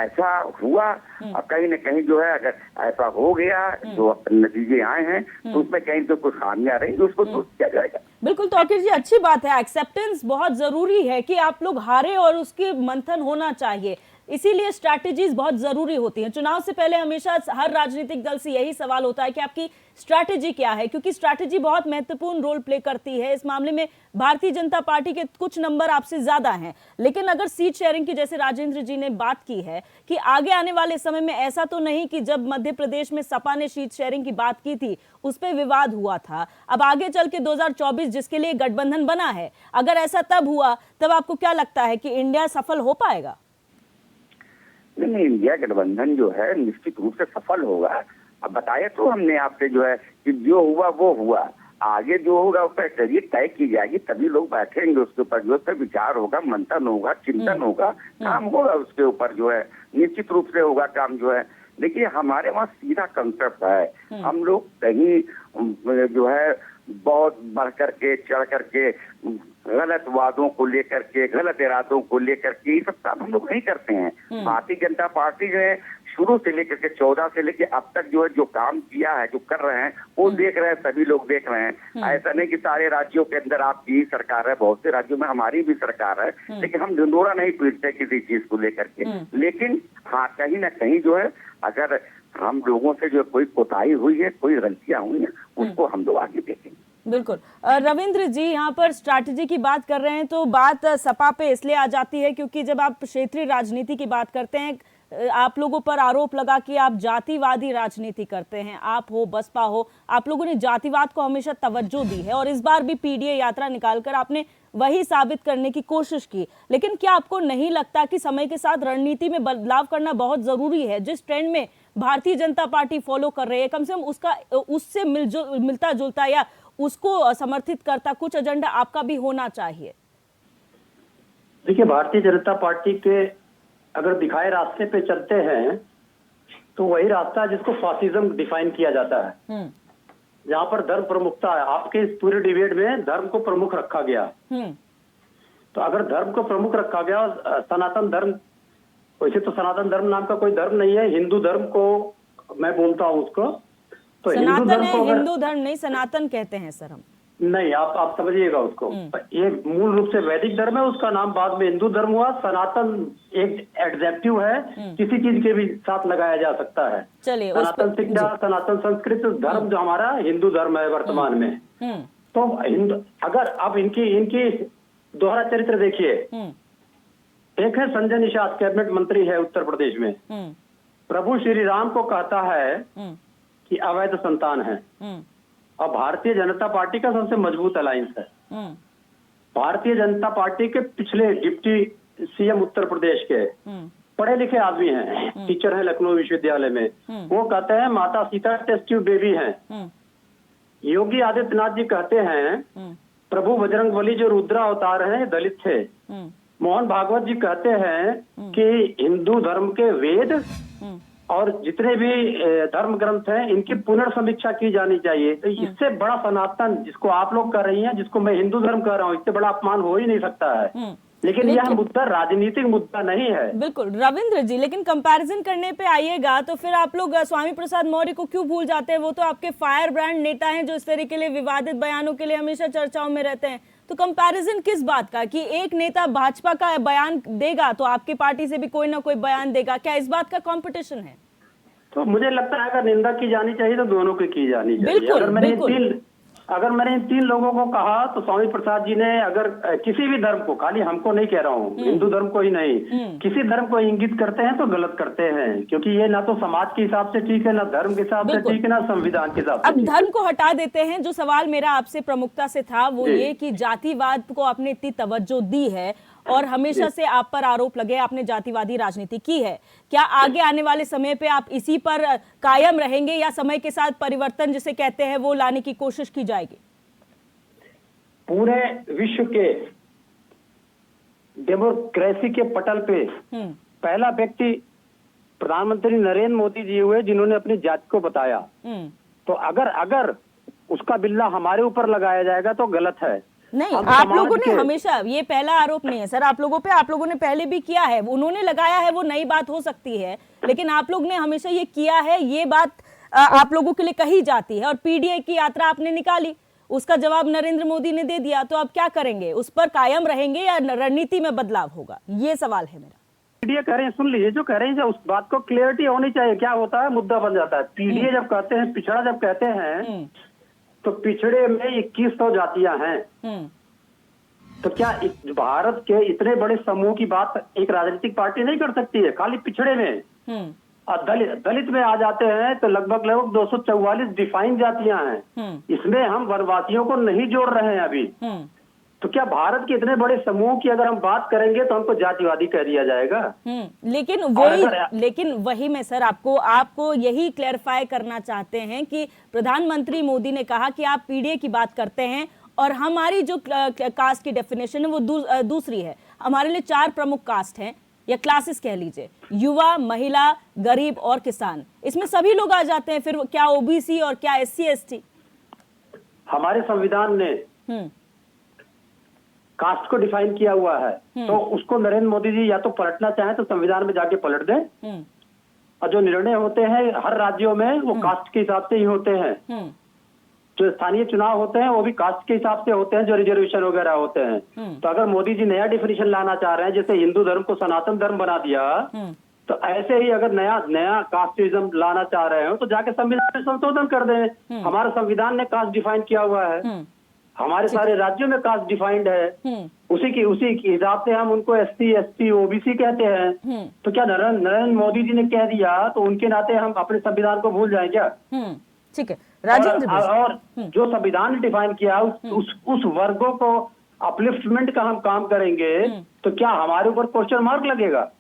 ऐसा हुआ और कहीं न कहीं जो है अगर ऐसा हो गया जो नतीजे आए हैं तो उसमें कहीं तो कुछ खामियां रही तो उसको दूर किया जाएगा। बिल्कुल तौकीर जी, अच्छी बात है। एक्सेप्टेंस बहुत जरूरी है कि आप लोग हारे और उसके मंथन होना चाहिए, इसीलिए स्ट्रैटेजीज बहुत जरूरी होती हैं। चुनाव से पहले हमेशा हर राजनीतिक दल से यही सवाल होता है कि आपकी स्ट्रैटेजी क्या है, क्योंकि स्ट्रैटेजी बहुत महत्वपूर्ण रोल प्ले करती है। इस मामले में भारतीय जनता पार्टी के कुछ नंबर आपसे ज्यादा हैं, लेकिन अगर सीट शेयरिंग की जैसे राजेंद्र जी ने बात की है कि आगे आने वाले समय में ऐसा तो नहीं कि जब मध्य प्रदेश में सपा ने सीट शेयरिंग की बात की थी उस पर विवाद हुआ था, अब आगे चल के 2024 जिसके लिए गठबंधन बना है, अगर ऐसा तब हुआ तब आपको क्या लगता है कि इंडिया सफल हो पाएगा? नहीं, इंडिया गठबंधन जो है निश्चित रूप से सफल होगा। अब बताया तो हमने आपसे जो है कि जो हुआ वो हुआ, आगे जो होगा उस पर तय की जाएगी, तभी लोग बैठेंगे उसके ऊपर, जो है विचार होगा, मंथन होगा, चिंतन होगा, काम होगा उसके ऊपर जो है निश्चित रूप से होगा काम जो है। देखिए हमारे वहाँ सीधा कंसेप्ट है, हम लोग कहीं जो है बहुत बढ़ करके चढ़ करके गलत वादों को लेकर के, गलत इरादों को लेकर के ये सब काम हम लोग नहीं करते हैं। भारतीय जनता पार्टी जो है शुरू से लेकर के 14 से लेकर अब तक जो है जो काम किया है, जो कर रहे हैं वो देख रहे हैं, सभी लोग देख रहे हैं। ऐसा नहीं कि सारे राज्यों के अंदर आपकी सरकार है, बहुत से राज्यों में हमारी भी सरकार है, लेकिन हम ढिंढोरा नहीं पीटते किसी चीज को लेकर के। लेकिन हाँ, कहीं ना कहीं जो है अगर हम लोगों से जो कोई कोताही हुई है, कोई गलतियां हुई हैं, उसको हम लोग आगे देखेंगे। बिल्कुल। रविंद्र जी, यहाँ पर स्ट्रैटेजी की बात कर रहे हैं तो बात सपा पे इसलिए आ जाती है क्योंकि जब आप क्षेत्रीय राजनीति की बात करते हैं, आप लोगों पर आरोप लगा कि आप जातिवादी राजनीति करते हैं, आप हो बसपा हो, आप लोगों ने जातिवाद को हमेशा तवज्जो दी है और इस बार भी पीडीए यात्रा निकालकर आपने वही साबित करने की कोशिश की। लेकिन क्या आपको नहीं लगता कि समय के साथ रणनीति में बदलाव करना बहुत जरूरी है? जिस ट्रेंड में भारतीय जनता पार्टी फॉलो कर रही है, कम से कम उससे मिलता जुलता या उसको समर्थित करता कुछ एजेंडा आपका भी होना चाहिए। देखिए, भारतीय जनता पार्टी के अगर दिखाए रास्ते पे चलते हैं तो वही रास्ता है जिसको फासिज्म डिफाइन किया जाता है, जहाँ पर धर्म प्रमुखता है। आपके इस पूरे डिबेट में धर्म को प्रमुख रखा गया। तो अगर धर्म को प्रमुख रखा गया, सनातन धर्म, वैसे तो सनातन धर्म नाम का कोई धर्म नहीं है, हिंदू धर्म को मैं बोलता हूँ उसको, तो हिंदू धर्म को हिंदू धर्म नहीं, सनातन कहते हैं सर हम। नहीं, आप समझिएगा उसको। ये मूल रूप से वैदिक धर्म है, उसका नाम बाद में हिंदू धर्म हुआ। सनातन एक एडजेक्टिव है, किसी चीज के भी साथ लगाया जा सकता है। चलिए, सनातन शिक्षा, सनातन संस्कृत धर्म जो हमारा हिंदू धर्म है वर्तमान में, तो अगर आप इनकी दोहरा चरित्र देखिए, एक है संजय निषाद, कैबिनेट मंत्री है उत्तर प्रदेश में, प्रभु श्री राम को कहता है कि अवैध संतान है, और भारतीय जनता पार्टी का सबसे मजबूत अलायंस है। भारतीय जनता पार्टी के पिछले डिप्टी सीएम उत्तर प्रदेश के पढ़े लिखे आदमी हैं, टीचर हैं लखनऊ विश्वविद्यालय में, वो कहते हैं माता सीता टेस्ट ट्यूब बेबी हैं। योगी आदित्यनाथ जी कहते हैं प्रभु बजरंगबली जो रुद्रा अवतार हैं दलित थे। मोहन भागवत जी कहते हैं कि हिंदू धर्म के वेद और जितने भी धर्म ग्रंथ हैं इनकी पुनर्समीक्षा की जानी चाहिए। तो इससे बड़ा सनातन, जिसको आप लोग कह रही हैं, जिसको मैं हिंदू धर्म कह रहा हूँ, इससे बड़ा अपमान हो ही नहीं सकता है। लेकिन यह मुद्दा राजनीतिक मुद्दा नहीं है। बिल्कुल रविंद्र जी, लेकिन कंपैरिजन करने पे आइएगा तो फिर आप लोग स्वामी प्रसाद मौर्य को क्यों भूल जाते हैं? वो तो आपके फायर ब्रांड नेता हैं जो इस तरह के लिए विवादित बयानों के लिए हमेशा चर्चाओं में रहते हैं। तो कंपैरिजन किस बात का कि एक नेता भाजपा का बयान देगा तो आपकी पार्टी से भी कोई ना कोई बयान देगा? क्या इस बात का कॉम्पिटिशन है? तो मुझे लगता है अगर निंदा की जानी चाहिए तो दोनों की जानी चाहिए। बिल्कुल, अगर मैंने इन तीन लोगों को कहा तो स्वामी प्रसाद जी ने अगर किसी भी धर्म को, खाली हमको नहीं कह रहा हूँ, हिंदू धर्म को ही नहीं, किसी धर्म को इंगित करते हैं तो गलत करते हैं, क्योंकि ये ना तो समाज के हिसाब से ठीक है, ना धर्म के हिसाब से ठीक है, ना संविधान के हिसाब से। अब धर्म को हटा देते हैं। जो सवाल मेरा आपसे प्रमुखता से था वो ये कि जातिवाद को आपने इतनी तवज्जो दी है और हमेशा से आप पर आरोप लगे आपने जातिवादी राजनीति की है, क्या आगे आने वाले समय पे आप इसी पर कायम रहेंगे या समय के साथ परिवर्तन जिसे कहते हैं वो लाने की कोशिश की जाएगी? पूरे विश्व के डेमोक्रेसी के पटल पे पहला व्यक्ति प्रधानमंत्री नरेंद्र मोदी जी हुए जिन्होंने अपनी जाति को बताया। तो अगर उसका बिल्ला हमारे ऊपर लगाया जाएगा तो गलत है। नहीं, आप लोगों ने हमेशा, ये पहला आरोप नहीं है सर आप लोगों पे, आप लोगों ने पहले भी किया है, उन्होंने लगाया है वो नई बात हो सकती है, लेकिन आप लोग ने हमेशा ये किया है, ये बात आप लोगों के लिए कही जाती है। और पीडीए की यात्रा आपने निकाली, उसका जवाब नरेंद्र मोदी ने दे दिया, तो आप क्या करेंगे? उस पर कायम रहेंगे या रणनीति में बदलाव होगा? ये सवाल है मेरा। पीडीए कह रहे हैं, सुन लीजिए जो कह रहे हैं, उस बात को क्लियरिटी होनी चाहिए। क्या होता है, मुद्दा बन जाता है। पीडीए जब कहते हैं, पिछड़ा जब कहते हैं, तो पिछड़े में 2100 जातियां हैं। तो क्या भारत के इतने बड़े समूह की बात एक राजनीतिक पार्टी नहीं कर सकती है? खाली पिछड़े में और दलित में आ जाते हैं तो लगभग 244 डिफाइन जातियां हैं। इसमें हम वनवासियों को नहीं जोड़ रहे हैं अभी। तो क्या भारत के इतने बड़े समूह की अगर हम बात करेंगे तो हमको जातिवादी कह दिया जाएगा? लेकिन वही मैं सर आपको यही क्लैरिफाई करना चाहते हैं कि प्रधानमंत्री मोदी ने कहा कि आप पीडीए की बात करते हैं और हमारी जो कास्ट की डेफिनेशन है वो दूसरी है। हमारे लिए 4 प्रमुख कास्ट हैं या क्लासेस कह लीजिए, युवा, महिला, गरीब और किसान। इसमें सभी लोग आ जाते हैं। फिर क्या ओबीसी और क्या एससी एसटी? हमारे संविधान ने कास्ट को डिफाइन किया हुआ है, तो उसको नरेंद्र मोदी जी या तो पलटना चाहें तो संविधान में जाके पलट दें। और जो निर्णय होते हैं हर राज्यों में वो कास्ट के हिसाब से ही होते हैं। जो स्थानीय चुनाव होते हैं वो भी कास्ट के हिसाब से होते हैं, जो रिजर्वेशन वगैरह होते हैं। तो अगर मोदी जी नया डिफिनेशन लाना चाह रहे हैं, जैसे हिंदू धर्म को सनातन धर्म बना दिया, तो ऐसे ही अगर नया कास्टिज्म लाना चाह रहे हो तो जाके संविधान में संशोधन कर दें। हमारा संविधान ने कास्ट डिफाइन किया हुआ है, हमारे सारे राज्यों में कास्ट डिफाइंड है, उसी के हिसाब से हम उनको SC ST OBC कहते हैं। तो क्या नरेंद्र मोदी जी ने कह दिया तो उनके नाते हम अपने संविधान को भूल जाए क्या? ठीक है राजेंद्र, और जो संविधान ने डिफाइन किया उस वर्गों को अपलिफ्टमेंट का हम काम करेंगे तो क्या हमारे ऊपर क्वेश्चन मार्क लगेगा?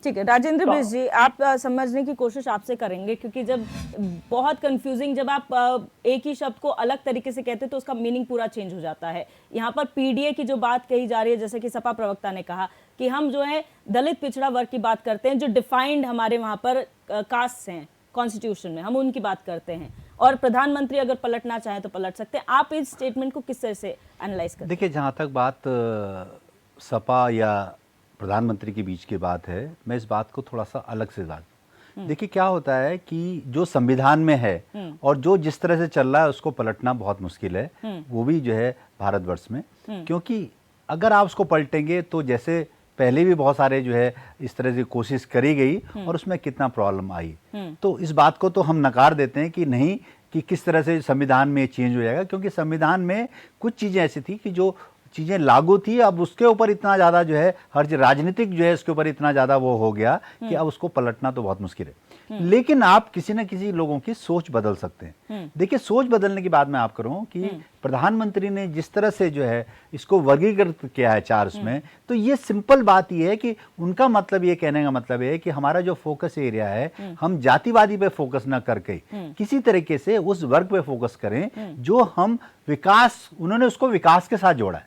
ठीक है राजेंद्र बिष्ट जी, आप समझने की कोशिश आपसे करेंगे, क्योंकि जब बहुत कंफ्यूजिंग, जब आप एक ही शब्द को अलग तरीके से कहते हैं तो उसका मीनिंग पूरा चेंज हो जाता है। यहाँ पर PDA की जो बात कही जा रही है, जैसे कि सपा प्रवक्ता ने कहा कि हम जो है दलित पिछड़ा वर्ग की बात करते हैं, जो डिफाइंड हमारे वहाँ पर कास्ट हैं कॉन्स्टिट्यूशन में, हम उनकी बात करते हैं, और प्रधानमंत्री अगर पलटना चाहें तो पलट सकते हैं। आप इस स्टेटमेंट को किस तरह से एनालाइज करते हैं? देखिए, जहाँ तक बात सपा या प्रधानमंत्री के बीच की बात है, मैं इस बात को थोड़ा सा अलग से बात, देखिए क्या होता है कि जो संविधान में है और जो जिस तरह से चल रहा है उसको पलटना बहुत मुश्किल है, वो भी जो है भारतवर्ष में, क्योंकि अगर आप उसको पलटेंगे तो जैसे पहले भी बहुत सारे जो है इस तरह से कोशिश करी गई और उसमें कितना प्रॉब्लम आई, तो इस बात को तो हम नकार देते हैं कि नहीं, कि किस तरह से संविधान में चेंज हो जाएगा, क्योंकि संविधान में कुछ चीज़ें ऐसी थी कि जो चीज़ें लागू थी, अब उसके ऊपर इतना ज़्यादा जो है हर राजनीतिक जो है उसके ऊपर इतना ज़्यादा वो हो गया कि अब उसको पलटना तो बहुत मुश्किल है। लेकिन आप किसी न किसी लोगों की सोच बदल सकते हैं। देखिए, सोच बदलने की बात मैं आप करूं कि प्रधानमंत्री ने जिस तरह से जो है इसको वर्गीकृत किया है 4 उसमें, तो ये सिंपल बात ये है कि उनका मतलब, ये कहने का मतलब है कि हमारा जो फोकस एरिया है, हम जातिवादी पे फोकस ना करके किसी तरीके से उस वर्ग पे फोकस करें जो हम विकास, उन्होंने उसको विकास के साथ जोड़ा है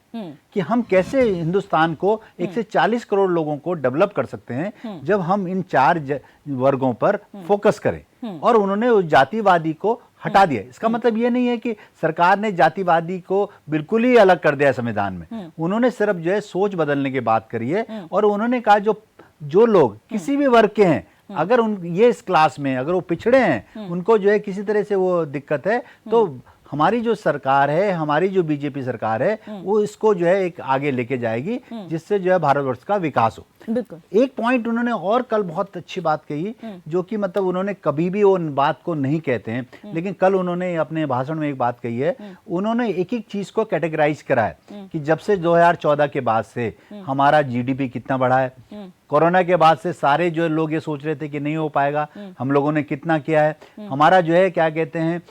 कि हम कैसे हिंदुस्तान को 140 करोड़ लोगों को डेवलप कर सकते हैं जब हम इन 4 वर्गों पर फोकस करें। और उन्होंने उस जातिवादी को हटा दिया। इसका मतलब ये नहीं है कि सरकार ने जातिवादी को बिल्कुल ही अलग कर दिया संविधान में, उन्होंने सिर्फ जो है सोच बदलने की बात करी है और उन्होंने कहा जो लोग किसी भी वर्ग के हैं, अगर ये इस क्लास में अगर वो पिछड़े हैं, उनको जो है किसी तरह से वो दिक्कत है, तो हमारी जो सरकार है, हमारी जो बीजेपी सरकार है, वो इसको जो है एक आगे लेके जाएगी जिससे जो है भारतवर्ष का विकास हो। बिल्कुल। एक पॉइंट उन्होंने और कल बहुत अच्छी बात कही, जो कि मतलब उन्होंने कभी भी वो बात को नहीं कहते हैं, लेकिन कल उन्होंने अपने भाषण में एक बात कही है, उन्होंने एक एक चीज को कैटेगराइज करा है कि जब से 2014 के बाद से हमारा GDP कितना बढ़ा है, कोरोना के बाद से सारे जो लोग ये सोच रहे थे कि नहीं हो पाएगा, हम लोगों ने कितना किया है, हमारा जो है क्या कहते हैं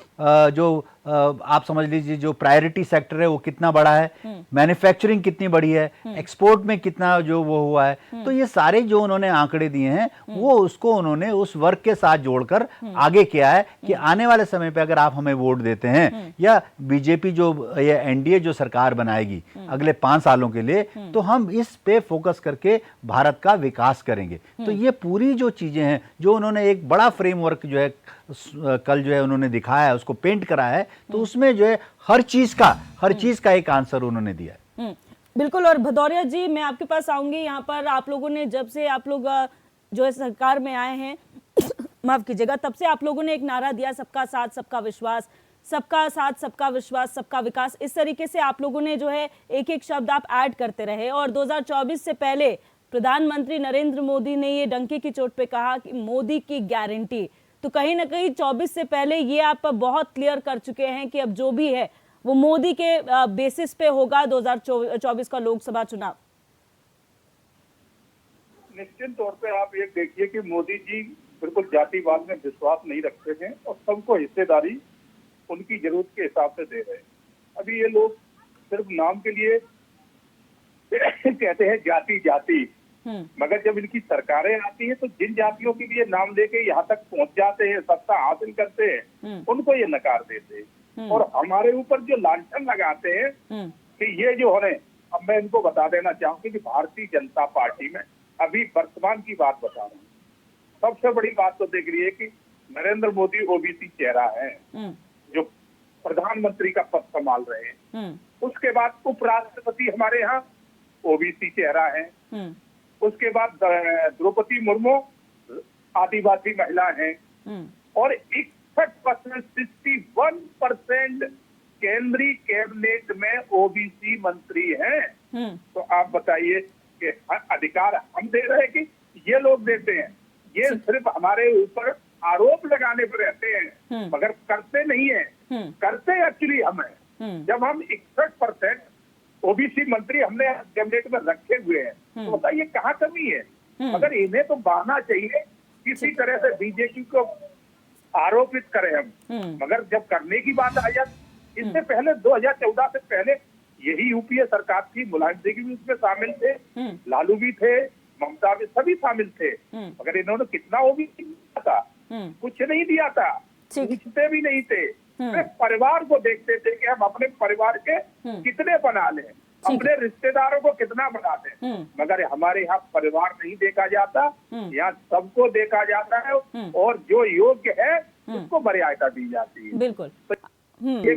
आप समझ लीजिए जो प्रायोरिटी सेक्टर है वो कितना बड़ा है, मैन्युफैक्चरिंग कितनी बड़ी है, एक्सपोर्ट में कितना जो वो हुआ है, तो ये सारे जो उन्होंने आंकड़े दिए हैं वो उसको उन्होंने उस वर्ग के साथ जोड़कर आगे किया है कि आने वाले समय पे अगर आप हमें वोट देते हैं या बीजेपी जो या NDA जो सरकार बनाएगी अगले 5 सालों के लिए, तो हम इस पे फोकस करके भारत का विकास करेंगे। तो ये पूरी जो चीजें हैं, जो उन्होंने एक बड़ा फ्रेमवर्क जो है कल जो है उन्होंने दिखाया है, उसको पेंट करा है, तो उसमें जो है हर चीज का एक आंसर उन्होंने दिया है। बिल्कुल। और भदौरिया जी, मैं आपके पास आऊंगी। यहाँ पर आप लोगों ने, जब से आप लोग जो है सरकार में आए हैं माफ कीजिएगा, तब से आप लोगों ने एक नारा दिया, सबका साथ सबका विश्वास, सबका साथ सबका विश्वास सबका विकास। इस तरीके से आप लोगों ने जो है एक एक शब्द आप ऐड करते रहे, और 2024 से पहले प्रधानमंत्री नरेंद्र मोदी ने ये डंके की चोट पे कहा कि मोदी की गारंटी, तो कहीं ना कहीं 24 से पहले ये आप बहुत क्लियर कर चुके हैं कि अब जो भी है वो मोदी के बेसिस पे होगा 2024 का लोकसभा चुनाव। निश्चित तौर पे आप ये देखिए कि मोदी जी बिल्कुल जातिवाद में विश्वास नहीं रखते हैं और सबको हिस्सेदारी उनकी जरूरत के हिसाब से दे रहे हैं। अभी ये लोग सिर्फ नाम के लिए कहते हैं जाति जाति, मगर जब इनकी सरकारें आती है तो जिन जातियों के लिए नाम लेके यहाँ तक पहुंच जाते हैं, सत्ता हासिल करते हैं, उनको ये नकार देते हैं और हमारे ऊपर जो लांछन लगाते हैं कि ये जो हो रहे हैं। अब मैं इनको बता देना चाहूंगी कि भारतीय जनता पार्टी में अभी वर्तमान की बात बता रहा हूँ, सबसे बड़ी बात तो देख रही है कि नरेंद्र मोदी OBC चेहरा है जो प्रधानमंत्री का पद संभाल रहे हैं। उसके बाद उपराष्ट्रपति हमारे यहाँ OBC चेहरा है। उसके बाद द्रौपदी मुर्मू आदिवासी महिला है और 61% केंद्रीय कैबिनेट में OBC मंत्री हैं। तो आप बताइए कि अधिकार हम दे रहे हैं कि ये लोग दे देते हैं। ये सिर्फ हमारे ऊपर आरोप लगाने पर रहते हैं, मगर करते नहीं है। करते एक्चुअली हम हैं। जब हम 61% ओबीसी मंत्री हमने कैबिनेट में रखे हुए हैं, तो बताइए कहाँ कमी है। मगर इन्हें तो बहाना चाहिए, किसी तरह से बीजेपी को आरोपित करें हम, मगर जब करने की बात आ जाती, इससे पहले 2014 से पहले यही यूपीए सरकार थी, मुलायम सिंह भी उसमें शामिल थे, लालू भी थे, ममता भी, सभी शामिल थे, मगर इन्होंने कितना ओबीसी दिया था? कुछ नहीं दिया था, पूछते भी नहीं थे। सिर्फ परिवार को देखते थे कि हम अपने परिवार के कितने बना लें, अपने रिश्तेदारों को कितना बना दें, मगर हमारे यहाँ परिवार नहीं देखा जाता, यहाँ सबको देखा जाता है, और जो योग्य है उसको मर्यादा दी जाती है। बिल्कुल।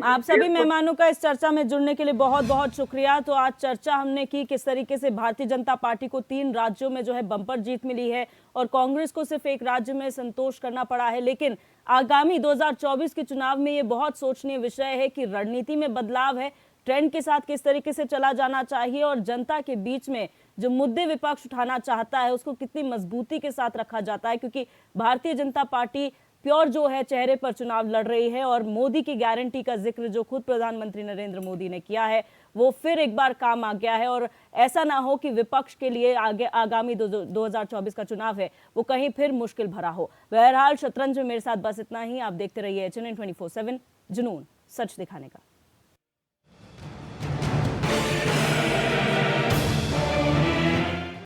आप सभी मेहमानों का इस चर्चा में जुड़ने के लिए बहुत बहुत शुक्रिया। तो आज चर्चा हमने की किस तरीके से भारतीय जनता पार्टी को 3 राज्यों में जो है बम्पर जीत मिली है और कांग्रेस को सिर्फ एक राज्य में संतोष करना पड़ा है। लेकिन आगामी 2024 के चुनाव में ये बहुत सोचनीय विषय है कि रणनीति में बदलाव है, ट्रेंड के साथ किस तरीके से चला जाना चाहिए और जनता के बीच में जो मुद्दे विपक्ष उठाना चाहता है उसको कितनी मजबूती के साथ रखा जाता है, क्योंकि भारतीय जनता पार्टी प्योर जो है चेहरे पर चुनाव लड़ रही है और मोदी की गारंटी का जिक्र जो खुद प्रधानमंत्री नरेंद्र मोदी ने किया है वो फिर एक बार काम आ गया है। और ऐसा ना हो कि विपक्ष के लिए आगामी 2024 का चुनाव है वो कहीं फिर मुश्किल भरा हो। बहरहाल शतरंज में मेरे साथ बस इतना ही। आप देखते रहिए HNN 24/7, जुनून सच दिखाने का।